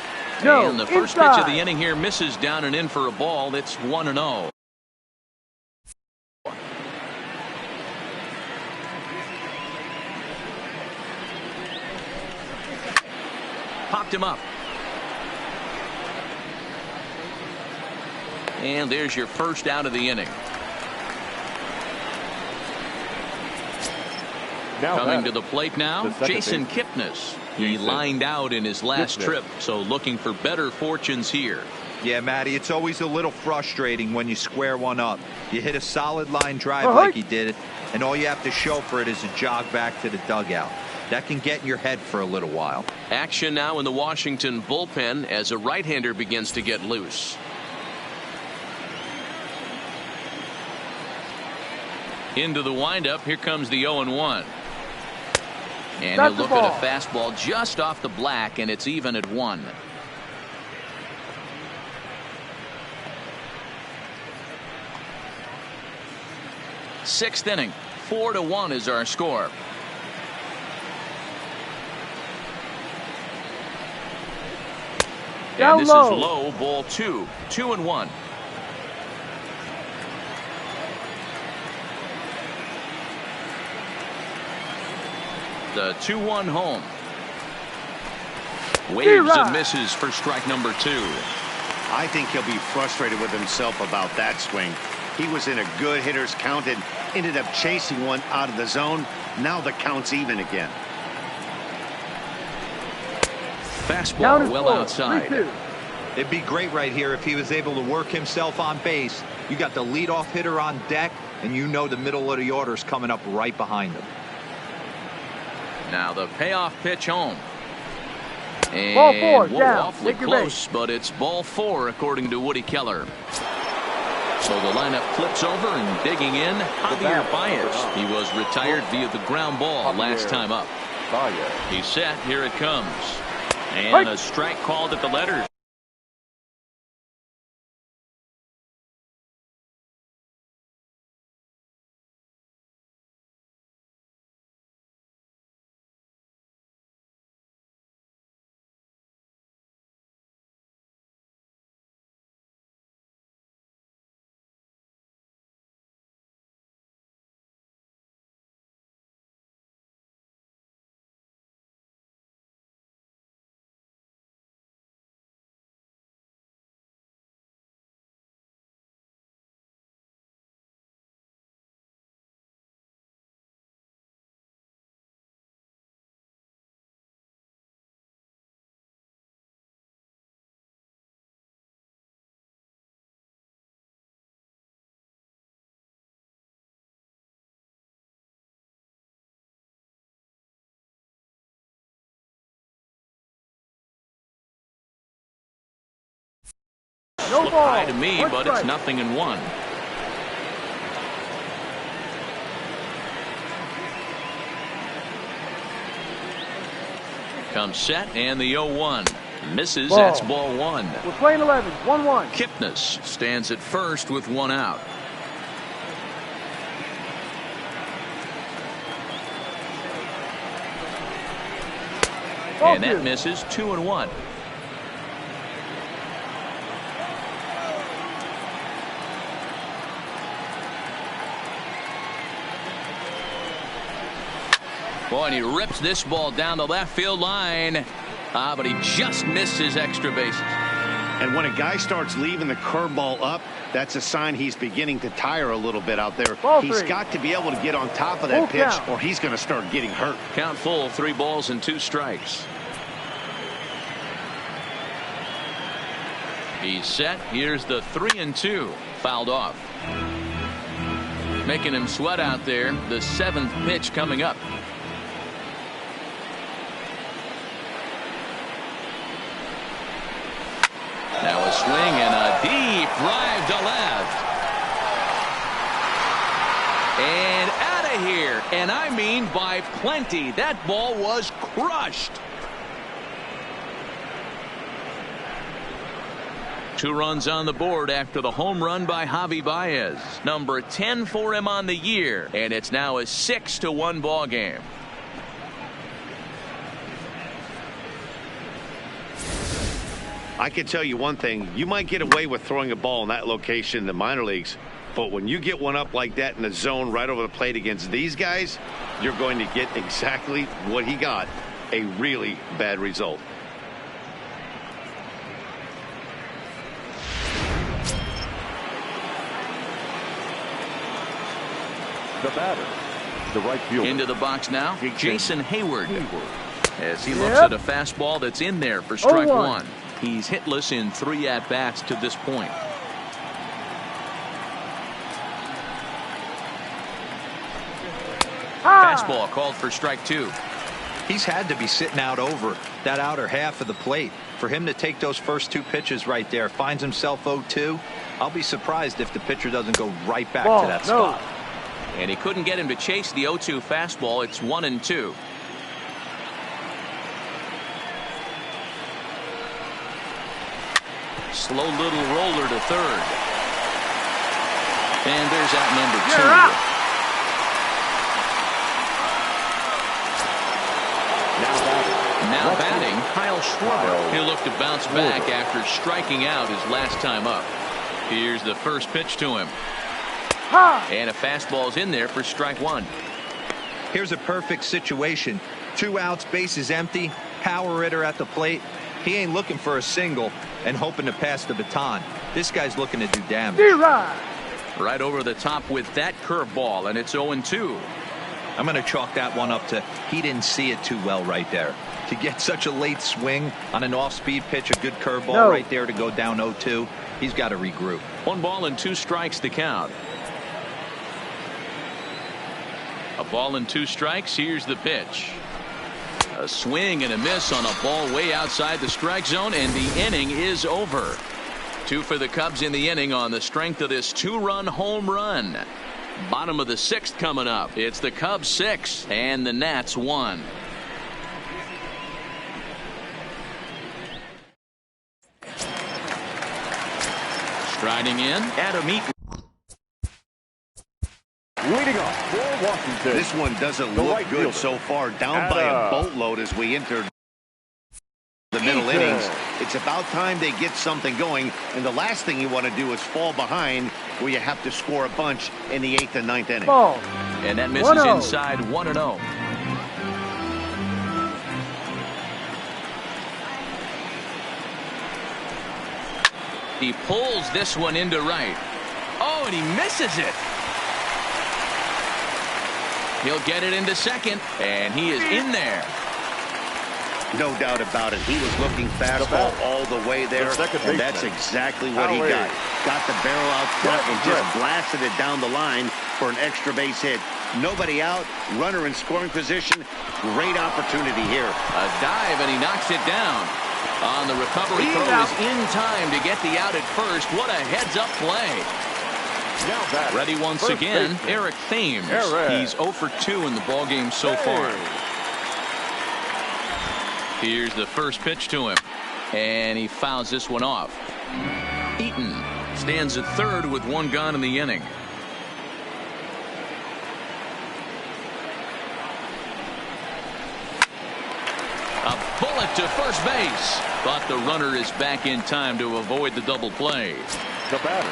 And the first pitch of the inning here misses down and in for a ball. That's 1-0. Popped him up. And there's your first out of the inning. Coming to the plate now, Jason Kipnis. He lined out in his last trip, so looking for better fortunes here. Yeah, Matty, it's always a little frustrating when you square one up. You hit a solid line drive like he did, and all you have to show for it is a jog back to the dugout. That can get in your head for a little while. Action now in the Washington bullpen as a right-hander begins to get loose. Into the windup, here comes the 0-1. And he'll look at a fastball just off the black, and it's even at 1. Sixth inning, 4-1 is our score. And this is low, ball 2, 2-1. The 2-1 home. Waves and misses for strike number 2. I think he'll be frustrated with himself about that swing. He was in a good hitter's count and ended up chasing one out of the zone. Now the count's even again. Fastball well outside. 3-2. It'd be great right here if he was able to work himself on base. You got the leadoff hitter on deck, and you know the middle of the order's coming up right behind him. Now the payoff pitch home. And Ball 4, we're down. awfully Take your close, but it's ball 4 according to Woody Keller. So the lineup flips over and digging in, Javier Baez. He was retired via the ground ball last time up. He's set. Here it comes. And a strike called at the letters. No Look ball. high to me, but it's 1 0-1. Comes set, and the 0-1 misses. Ball. That's ball 1. We're playing 11. 1-1. Kipnis stands at first with 1 out. Ball And that 2. misses. 2-1. Boy, and he rips this ball down the left field line. But he just missed his extra bases. And when a guy starts leaving the curveball up, that's a sign he's beginning to tire a little bit out there. Ball He's 3. got to be able to get on top of that Full pitch, count. or he's going to start getting hurt. Count full, 3 balls and 2 strikes. He's set. Here's the 3-2. Fouled off. Making him sweat out there. The 7th pitch coming up. Now a swing and a deep drive to left. And out of here. And I mean by plenty. That ball was crushed. 2 runs on the board after the home run by Javi Baez. Number 10 for him on the year. And it's now a 6-1 ball game. I can tell you one thing. You might get away with throwing a ball in that location in the minor leagues, but when you get one up like that in the zone right over the plate against these guys, you're going to get exactly what he got, a really bad result. The batter, the right fielder. Into the box now, Jason Hayward. As he looks Yep. at a fastball that's in there for strike 0-1. 1. He's hitless in 3 at-bats to this point. Fastball called for strike 2. He's had to be sitting out over that outer half of the plate. For him to take those first 2 pitches right there, finds himself 0-2. I'll be surprised if the pitcher doesn't go right back to that spot. And he couldn't get him to chase the 0-2 fastball. It's 1-2. Slow little roller to third. And there's out number 2. You're out. Now batting, Kyle Schwarber. He'll look to bounce back after striking out his last time up. Here's the first pitch to him. And a fastball's in there for strike 1. Here's a perfect situation. 2 outs, bases empty, power hitter at the plate. He ain't looking for a single and hoping to pass the baton. This guy's looking to do damage. Right over the top with that curveball, and it's 0-2. I'm going to chalk that one up to he didn't see it too well right there. To get such a late swing on an off-speed pitch, a good curveball right there to go down 0-2, he's got to regroup. 1 ball and 2 strikes the count. A ball and 2 strikes. Here's the pitch. A swing and a miss on a ball way outside the strike zone, and the inning is over. 2 for the Cubs in the inning on the strength of this 2-run home run. Bottom of the 6th coming up. It's the Cubs 6 and the Nats 1. Striding in, Adam Eaton. Leading off for Washington. This one doesn't look good so far. Down by a boatload as we enter the middle innings. It's about time they get something going, and the last thing you want to do is fall behind where you have to score a bunch in the 8th and 9th inning. Ball. And that misses 1-0. inside 1-0. He pulls this one into right. Oh, and he misses it. He'll get it into second, and he is in there. No doubt about it. He was looking fastball all the way there, and that's exactly what he got. Got the barrel out front and just blasted it down the line for an extra base hit. Nobody out, runner in scoring position. Great opportunity here. A dive, and he knocks it down. On the recovery throw is in time to get the out at first. What a heads-up play. Ready once again, Eric Thames. He's 0 for 2 in the ballgame so far. Here's the first pitch to him, and he fouls this one off. Eaton stands at third with 1 gone in the inning. A bullet to first base, but the runner is back in time to avoid the double play. The batter.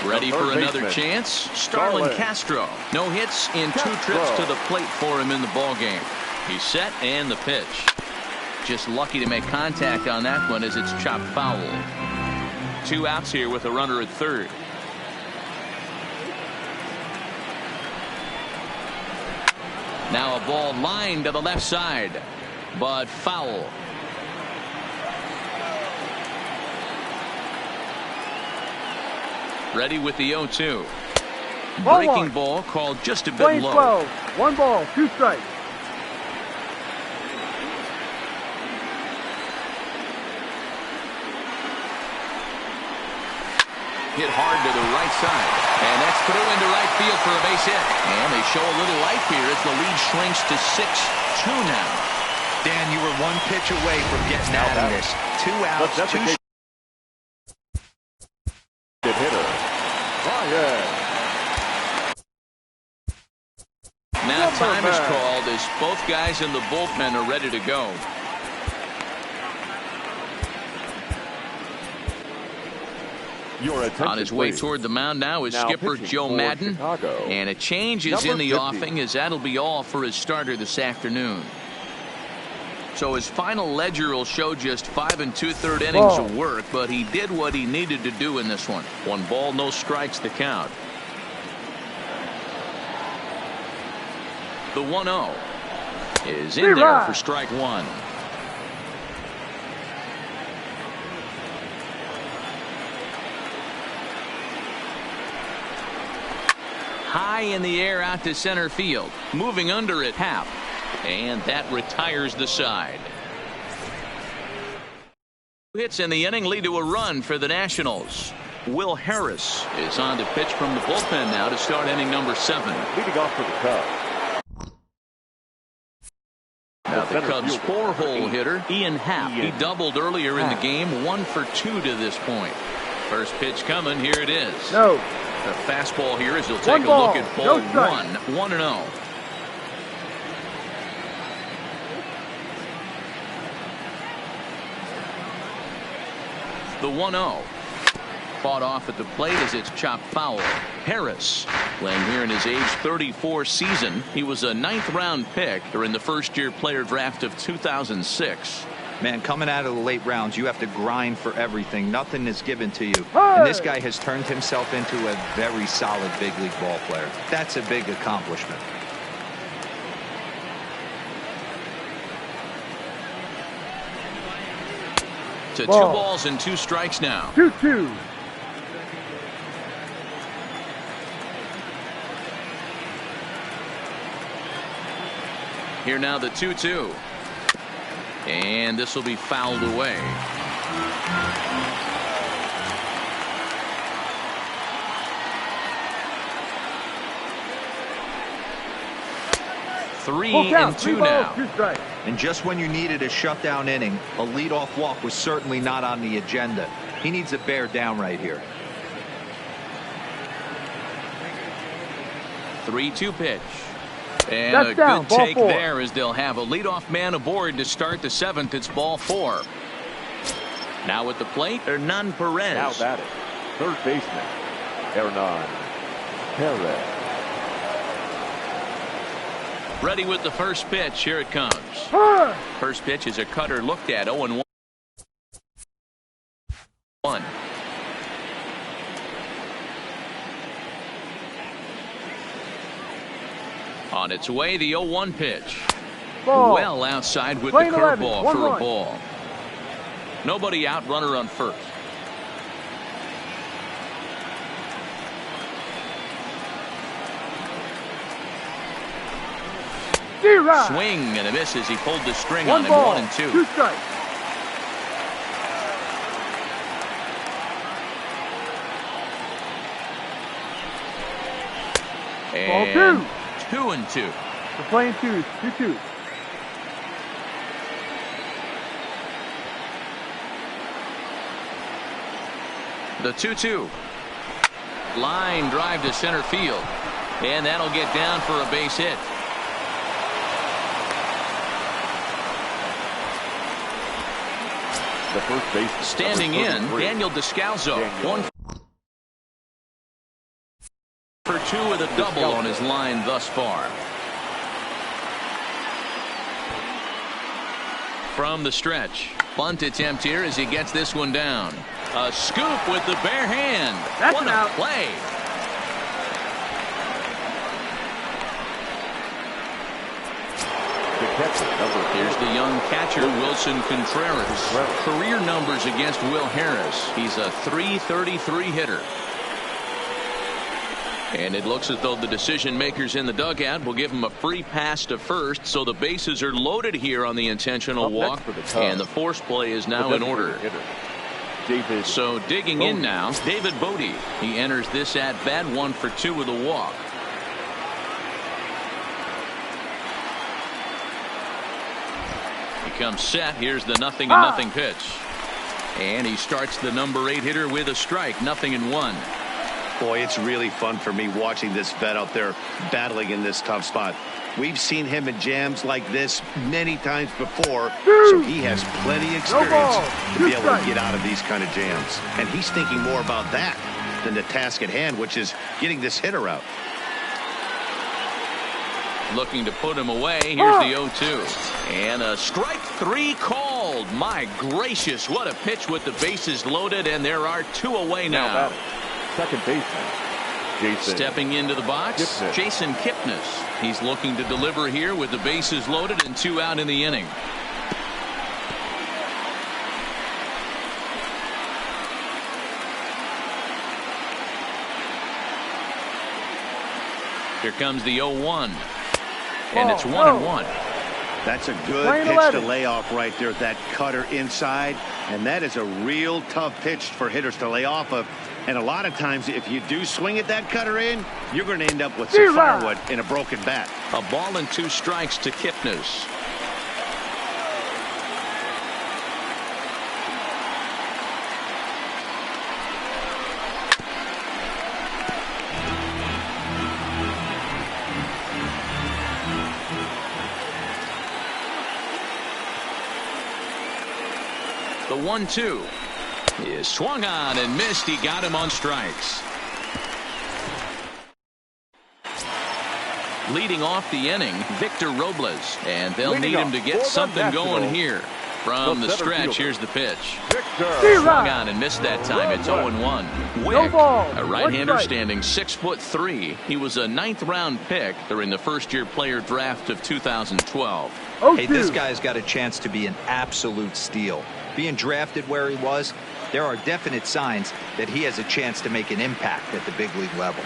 Ready for another chance? Starlin Castro. No hits in 2 trips to the plate for him in the ballgame. He's set, and the pitch. Just lucky to make contact on that one as it's chopped foul. 2 outs here with a runner at third. Now a ball lined to the left side, but foul. Ready with the 0-2. Breaking ball called just a bit low. 12. 1 ball, 2 strikes. Hit hard to the right side, and that's through into right field for a base hit. And they show a little life here as the lead shrinks to 6-2 now. Dan, you were 1 pitch away from getting out of this. 2 outs, 2 good hitter. Now time is called as both guys in the bullpen are ready to go. On his way toward the mound now is skipper Joe Madden. And a change is in the offing as that'll be all for his starter this afternoon. So his final ledger will show just 5 2/3 innings of work, but he did what he needed to do in this one. 1 ball, no strikes the count. The 1-0 is in there for strike 1. High in the air out to center field. Moving under it, Happ. And that retires the side. Hits in the inning lead to a run for the Nationals. Will Harris is on to pitch from the bullpen now to start inning number 7. Leading off for the Cubs. Now the Cubs' 4-hole hitter, Ian Happ. He doubled earlier in the game, 1 for 2 to this point. First pitch coming, here it is. No. The fastball here as he'll take a look at ball 1, 1-0. The 1-0. Fought off at the plate as it's chopped foul. Harris playing here in his age 34 season. He was a 9th round pick during the first year player draft of 2006. Man, coming out of the late rounds, you have to grind for everything. Nothing is given to you. And this guy has turned himself into a very solid big league ball player. That's a big accomplishment. To 2 balls and 2 strikes now. 2-2. Here now the 2-2. And this will be fouled away. Three and 2 now. And just when you needed a shutdown inning, a leadoff walk was certainly not on the agenda. He needs to bear down right here. 3-2 pitch. And That's a down, good take 4. there as they'll have a leadoff man aboard to start the 7th. It's ball 4. Now at the plate, Hernan Perez. Now batting, third baseman, Hernan Perez. Ready with the first pitch. Here it comes. First pitch is a cutter looked at. 0-1. On its way, the 0-1 pitch. Ball. Well outside with Plane the 11, curveball 1 for a run. ball. Nobody out, runner on first. Swing and a miss as he pulled the string 1 on him. ball, 1-2. 2 strikes. And Ball 2-2. We're playing 2s. 2-2. The 2-2. Line drive to center field. And that'll get down for a base hit. The first baseman. Standing in, Daniel Descalso. 1 for 2 with a double on his line thus far. From the stretch. Bunt attempt here as he gets this one down. A scoop with the bare hand. That's what an a out. play. Here's the young catcher, Wilson Contreras. Career numbers against Will Harris. He's a .333 hitter. And it looks as though the decision makers in the dugout will give him a free pass to first, so the bases are loaded here on the intentional walk, and the force play is now in order. So digging in now, David Bodie. He enters this at bat 1 for 2 with a walk. He comes set. Here's the 0-0 pitch. And he starts the number 8 hitter with a strike. 0-1. Boy, it's really fun for me watching this vet out there battling in this tough spot. We've seen him in jams like this many times before, so he has plenty of experience to be able to get out of these kind of jams. And he's thinking more about that than the task at hand, which is getting this hitter out. Looking to put him away. Here's the 0-2. And a strike 3 called. My gracious, what a pitch with the bases loaded, and there are 2 away now. Second baseman, Jason. Stepping into the box, Kipnis. Jason Kipnis. He's looking to deliver here with the bases loaded and 2 out in the inning. Here comes the 0-1. And it's 1-1. That's a good pitch to lay off right there. That cutter inside. And that is a real tough pitch for hitters to lay off of. And a lot of times, if you do swing at that cutter in, you're going to end up with some firewood in a broken bat. A ball and 2 strikes to Kipnis. The 1-2 is swung on and missed. He got him on strikes. Leading off the inning, Victor Robles, and they'll need him to get something going here. From the stretch, here's the pitch. Victor. Swung on and missed that time. It's 0-1. Wick, a right-hander standing 6'3". He was a 9th-round pick during the first-year player draft of 2012. Hey, this guy's got a chance to be an absolute steal. Being drafted where he was, there are definite signs that he has a chance to make an impact at the big league level.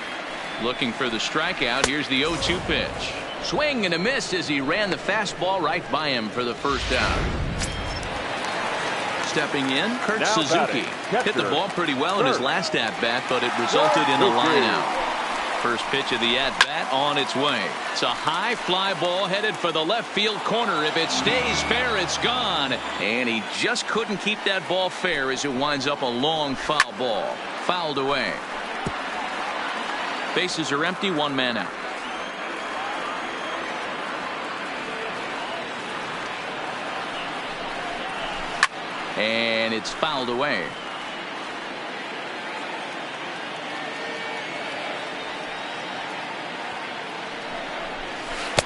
Looking for the strikeout. Here's the 0-2 pitch. Swing and a miss as he ran the fastball right by him for the first out. Stepping in, Kurt Suzuki. Hit the ball pretty well in his last at-bat, but it resulted in a line out. First pitch of the at-bat on its way. It's a high fly ball headed for the left field corner. If it stays fair, it's gone. And he just couldn't keep that ball fair as it winds up a long foul ball. Fouled away. Bases are empty, 1 man out. And it's fouled away.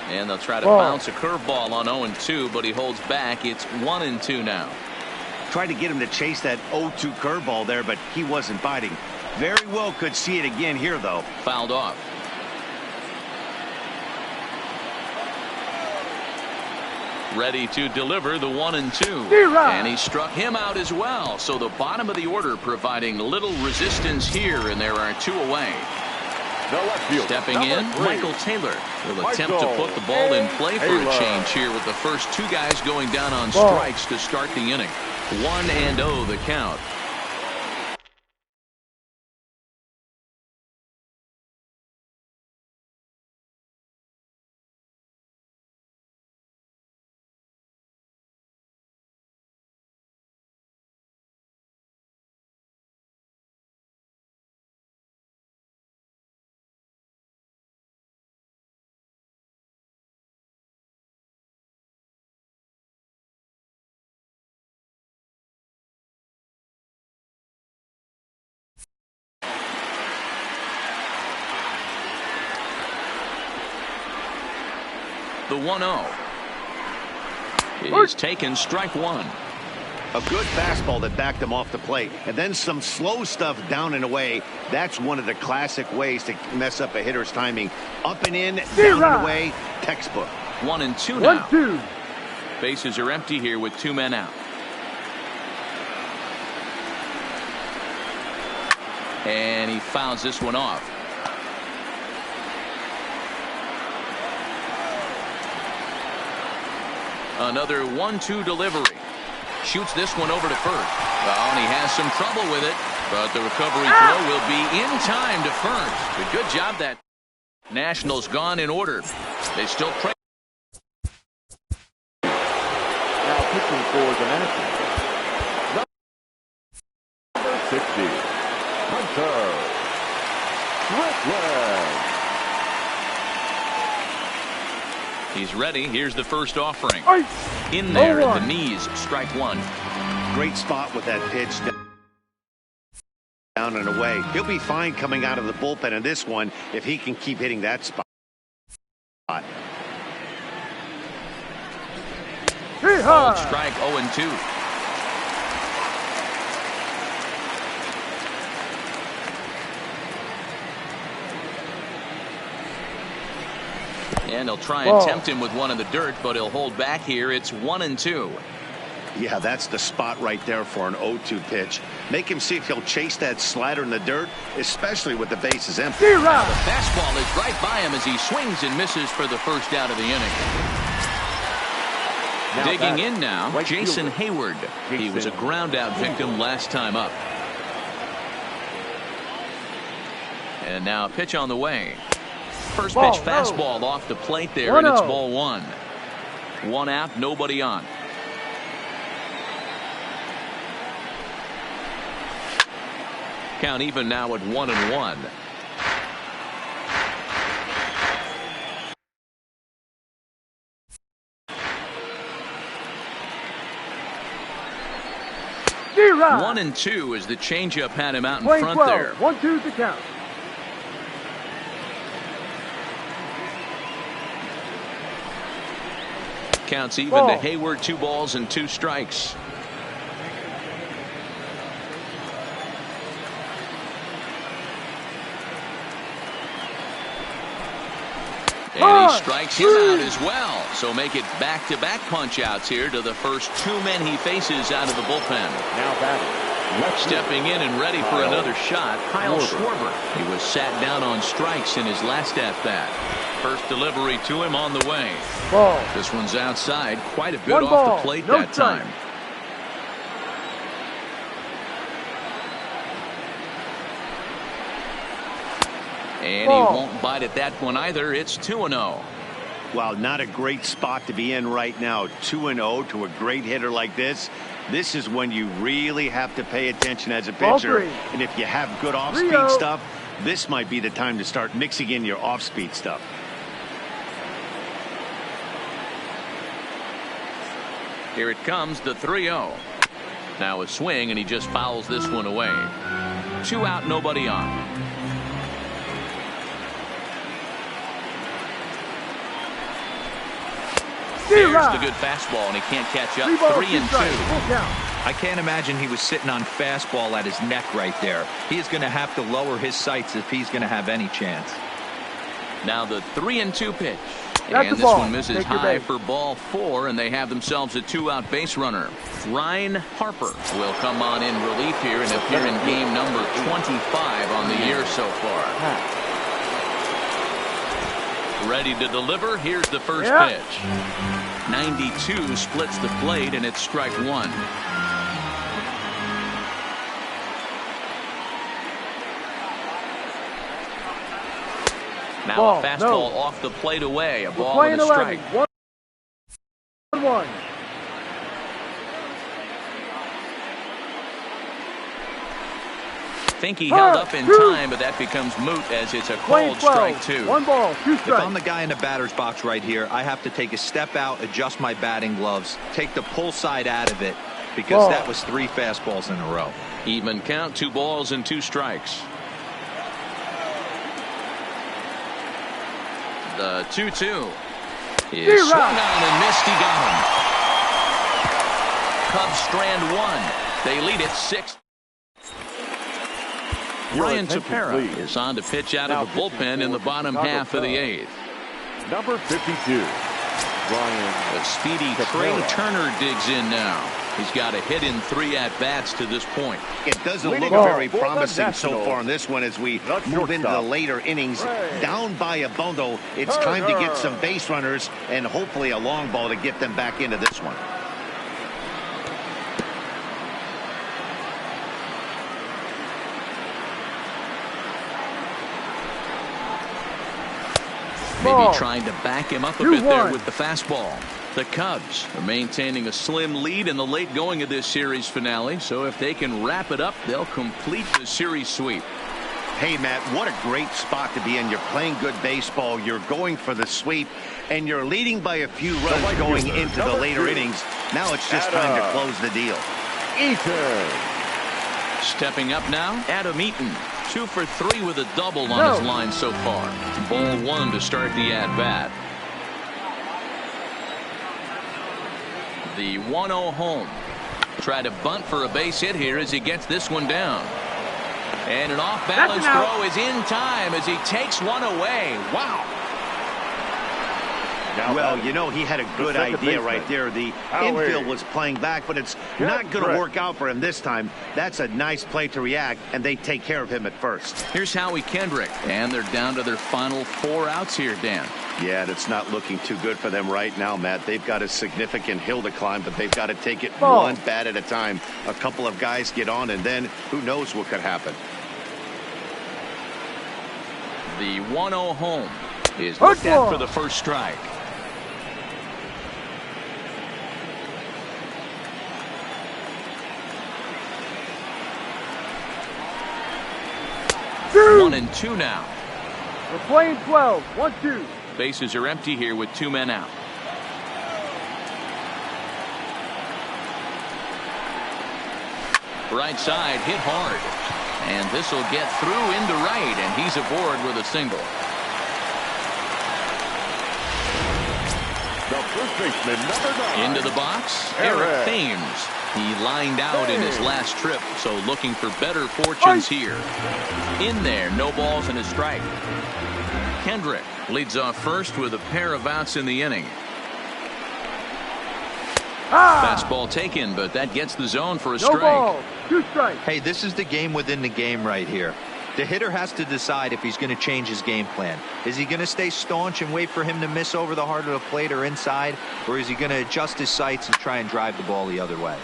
And they'll try to bounce a curveball on 0-2, but he holds back. It's 1-2 now. Tried to get him to chase that 0-2 curveball there, but he wasn't biting. Very well could see it again here, though. Fouled off. Ready to deliver the 1-2. And he struck him out as well. So the bottom of the order providing little resistance here, and there are 2 away. Stepping in, Michael Taylor will attempt to put the ball in play for a change here with the first 2 guys going down on strikes to start the inning. 1-0 the count. The 1-0 is taken, strike 1. A good fastball that backed him off the plate, and then some slow stuff down and away. That's one of the classic ways to mess up a hitter's timing. Up and in, down and away, textbook. 1-2 now. Bases are empty here with 2 men out. And he fouls this one off. Another 1-2 delivery. Shoots this one over to first. Oh, and he has some trouble with it, but the recovery throw will be in time to first. A good job that. Nationals gone in order. They still pray. Now pitching for the Nationals. Number 60, Hunter Strickland. He's ready. Here's the first offering. In there at the knees. Strike 1. Great spot with that pitch. Down and away. He'll be fine coming out of the bullpen in this one if he can keep hitting that spot. Called strike 0-2. And he'll try and tempt him with one in the dirt, but he'll hold back here. It's 1-2. Yeah, that's the spot right there for an 0-2 pitch. Make him see if he'll chase that slider in the dirt, especially with the bases empty. Now the fastball is right by him as he swings and misses for the first out of the inning. Digging in now, Jason Hayward. He was a ground out victim last time up. And now a pitch on the way. First pitch fastball off the plate there, and it's ball 1. 1 out, nobody on. Count even now at 1-1. One and 2 as the changeup had him out in front there. 1-2 to count. Counts even to Hayward. 2 balls and 2 strikes. And he strikes him out as well. So make it back-to-back punch-outs here to the first 2 men he faces out of the bullpen. Now batting. Stepping in and ready for another shot, Kyle Schwarber. He was sat down on strikes in his last at-bat. First delivery to him on the way. Ball. This one's outside, quite a bit 1 off ball, the plate no that strike. time. And he won't bite at that one either. It's 2-0. Well, not a great spot to be in right now. 2-0 to a great hitter like this. This is when you really have to pay attention as a pitcher. And if you have good off-speed stuff, this might be the time to start mixing in your off-speed stuff. Here it comes, the 3-0. Now a swing, and he just fouls this one away. 2 out, nobody on. There's the good fastball, and he can't catch up. 3-2. I can't imagine he was sitting on fastball at his neck right there. He is going to have to lower his sights if he's going to have any chance. Now the 3-2 pitch. And this one misses high for ball 4, and they have themselves a 2-out base runner. Ryan Harper will come on in relief here and appear in game number 25 on the year so far. Ready to deliver. Here's the first pitch. 92 splits the plate, and it's strike 1. Now a fastball off the plate away. A ball and a strike. 1-1. Think he held up in time, but that becomes moot as it's a called strike 2. 1 ball, 2 strikes. If I'm the guy in the batter's box right here, I have to take a step out, adjust my batting gloves, take the pull side out of it, because that was 3 fastballs in a row. Even count, 2 balls and 2 strikes. The 2-2 is swung on and missed. He got him. Cubs strand 1. They lead it 6. Ryan Tepera is on to pitch out of the bullpen in the bottom half of the 8th. Number 52, Ryan. The speedy Trey Turner digs in now. He's got a hit in 3 at-bats to this point. It doesn't look very promising so far in this one as we move into the later innings. Down by a bundle, it's time to get some base runners and hopefully a long ball to get them back into this one. Maybe trying to back him up a bit there with the fastball. The Cubs are maintaining a slim lead in the late going of this series finale. So if they can wrap it up, they'll complete the series sweep. Hey, Matt, what a great spot to be in. You're playing good baseball. You're going for the sweep, and you're leading by a few runs going into the later innings. Now it's just time to close the deal. Eaton. Stepping up now, Adam Eaton. 2 for 3 with a double on his line so far. Ball 1 to start the at-bat. The 1-0 home. Try to bunt for a base hit here as he gets this one down. And an off-balance throw is in time as he takes one away. Wow. Well, you know, he had a good idea right there. The infield was playing back, but it's not going to work out for him this time. That's a nice play to react, and they take care of him at first. Here's Howie Kendrick, and they're down to their final 4 outs here, Dan. Yeah, that's not looking too good for them right now, Matt. They've got a significant hill to climb, but they've got to take it one bat at a time. A couple of guys get on, and then who knows what could happen. The 1-0 home is looked at for the first strike. One and 2 now. We're playing 12. 1-2. Bases are empty here with 2 men out. Right side hit hard. And this will get through into right, and he's aboard with a single. The First baseman, number 9. Into the box, Eric Thames. He lined out in his last trip, so looking for better fortunes here. In there, no balls and a strike. Kendrick leads off first with a pair of outs in the inning. Fastball taken, but that gets the zone for a strike. No ball, 2 strikes. Hey, this is the game within the game right here. The hitter has to decide if he's going to change his game plan. Is he going to stay staunch and wait for him to miss over the heart of the plate or inside? Or is he going to adjust his sights and try and drive the ball the other way?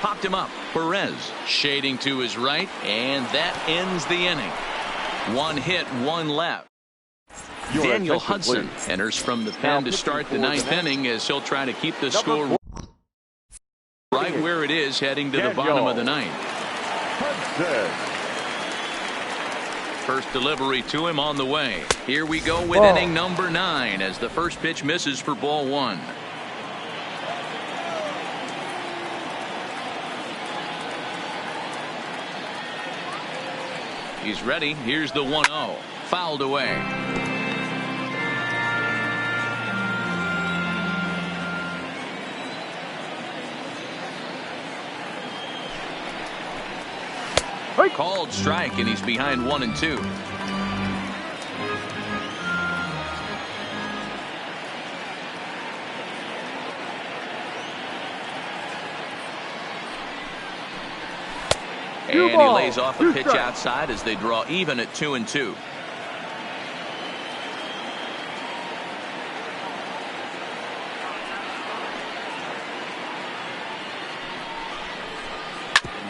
Popped him up. Perez shading to his right, and that ends the inning. 1 hit, 1 left. Daniel Hudson enters from the pen to start the 9th inning as he'll try to keep the score right where it is heading to the bottom of the 9th. First delivery to him on the way. Here we go with inning number 9 as the first pitch misses for ball 1. He's ready. Here's the 1-0. Fouled away. Called strike, and he's behind 1-2. And he lays off a pitch outside as they draw even at 2-2.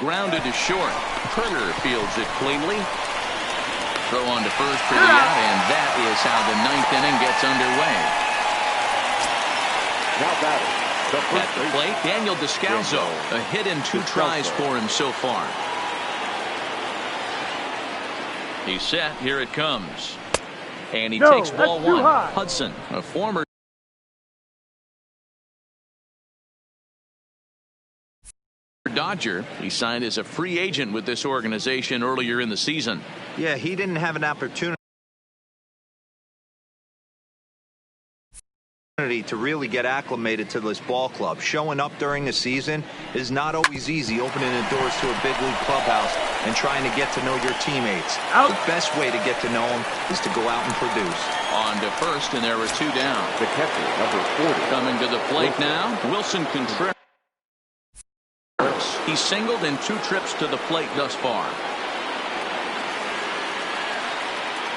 Grounded to short. Turner fields it cleanly. Throw on to first for the out, and that is how the 9th inning gets underway. At the plate, Daniel Descalso. A hit and 2 tries for him so far. He's set. Here it comes. And he takes ball 1. Hudson, a former Dodger. He signed as a free agent with this organization earlier in the season. Yeah, he didn't have an opportunity to really get acclimated to this ball club. Showing up during the season is not always easy, opening the doors to a big league clubhouse and trying to get to know your teammates. The best way to get to know them is to go out and produce. On to first, and there were 2 down. The catcher, number 40. Coming to the plate now, Wilson Contreras. He's singled in 2 trips to the plate thus far.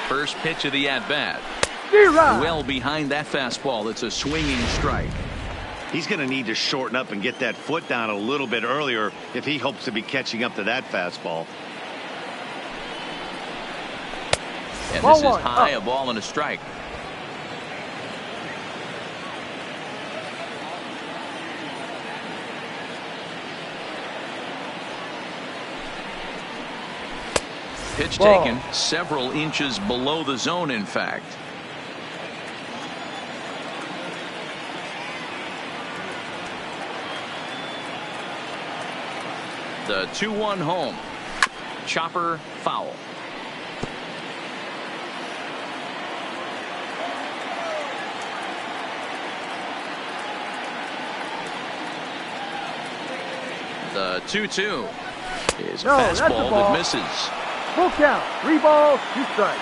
First pitch of the at-bat. Well behind that fastball. It's a swinging strike. He's going to need to shorten up and get that foot down a little bit earlier if he hopes to be catching up to that fastball. And this is high, a ball and a strike. Pitch taken several inches below the zone, in fact. The 2-1 home. Chopper foul. The 2-2 is a fastball that misses. Full count. 3 balls, 2 strikes.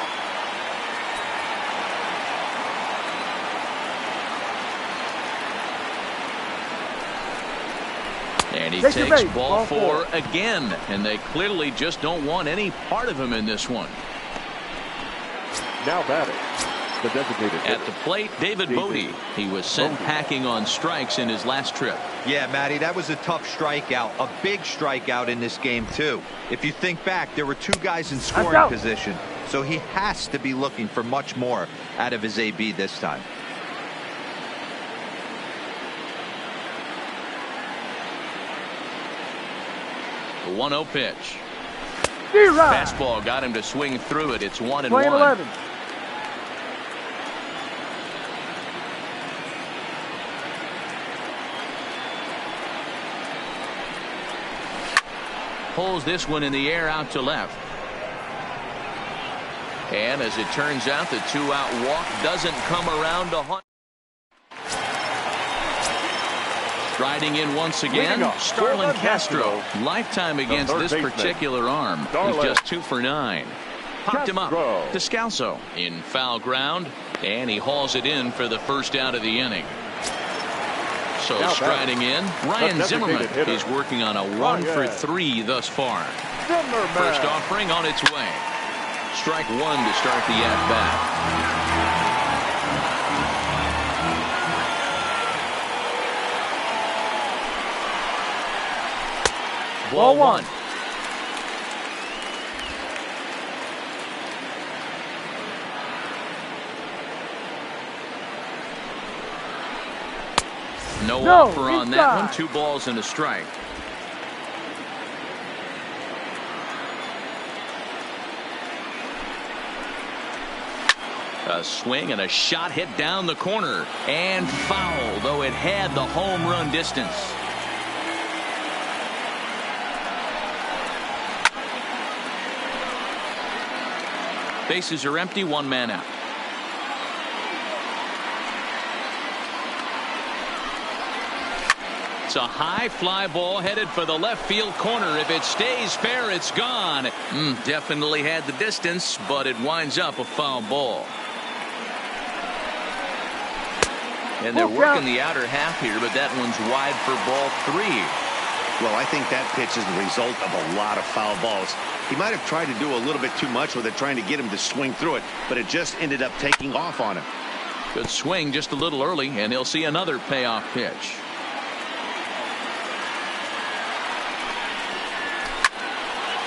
And he takes ball 4 again, and they clearly just don't want any part of him in this one. Now batting, the designated hitter. At the plate, David Bodie. He was sent packing on strikes in his last trip. Yeah, Matty, that was a tough strikeout, a big strikeout in this game too. If you think back, there were 2 guys in scoring position, so he has to be looking for much more out of his AB this time. The 1-0 pitch. Fastball got him to swing through it. It's 1-1. 11. Pulls this one in the air out to left. And as it turns out, the 2-out walk doesn't come around to hunt. Striding in once again, Starlin Castro. Lifetime against this particular arm. He's just 2 for 9. Popped him up. Descalso in foul ground, and he hauls it in for the first out of the inning. So striding in, Ryan Zimmerman. He's working on a 1 for 3 thus far. First offering on its way. Strike 1 to start the at-bat. Ball 1. No offer on that one. 2 balls and a strike. A swing and a shot hit down the corner and foul, though it had the home run distance. Bases are empty, 1 man out. It's a high fly ball headed for the left field corner. If it stays fair, it's gone. Definitely had the distance, but it winds up a foul ball. And they're working the outer half here, but that one's wide for ball 3. Well, I think that pitch is the result of a lot of foul balls. He might have tried to do a little bit too much with it, trying to get him to swing through it, but it just ended up taking off on him. Good swing just a little early, and he'll see another payoff pitch.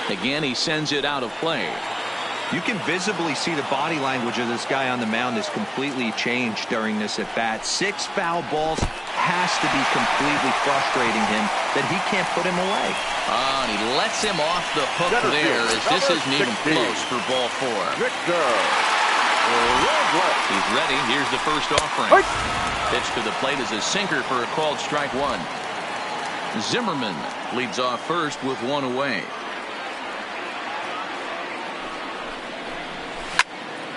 Again, he sends it out of play. You can visibly see the body language of this guy on the mound is completely changed during this at bat. 6 foul balls has to be completely frustrating him that he can't put him away. And he lets him off the hook there, as this isn't even close for ball 4. He's ready. Here's the first offering. Pitch to the plate is a sinker for a called strike 1. Zimmerman leads off first with 1 away.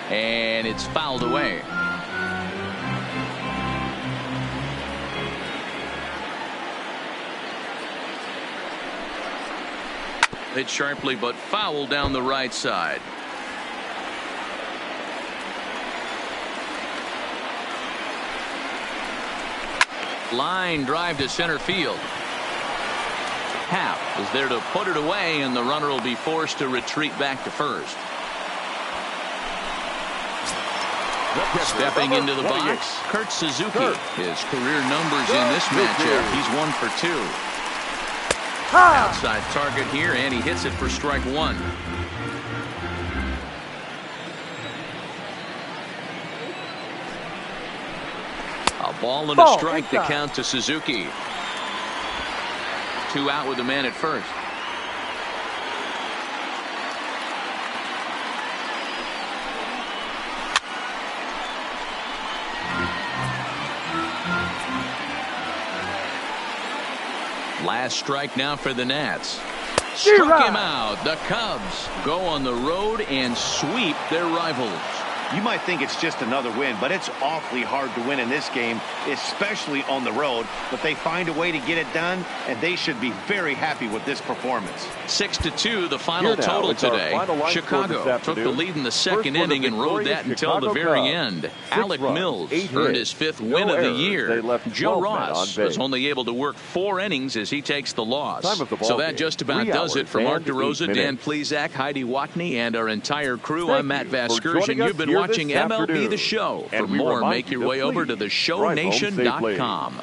And it's fouled away. Hit sharply but foul down the right side. Line drive to center field. Happ is there to put it away, and the runner will be forced to retreat back to first. Stepping into the box, Kurt Suzuki. His career numbers in this matchup, he's 1 for 2. Outside target here, and he hits it for strike 1. A ball and a strike to count to Suzuki. 2 out with the man at first. Last strike now for the Nats. Struck him out. The Cubs go on the road and sweep their rivals. You might think it's just another win, but it's awfully hard to win in this game, especially on the road. But they find a way to get it done, and they should be very happy with this performance. 6-2, the final total today. Chicago took the lead in the second inning and rode that until the very end. Alec Mills earned his 5th win of the year. Joe Ross was only able to work 4 innings as he takes the loss. So that just about does it for Mark DeRosa, Dan Plesac, Heidi Watney, and our entire crew. I'm Matt Vasgersian. You've been watching MLB The Show. For more, make your way over to theshownation.com.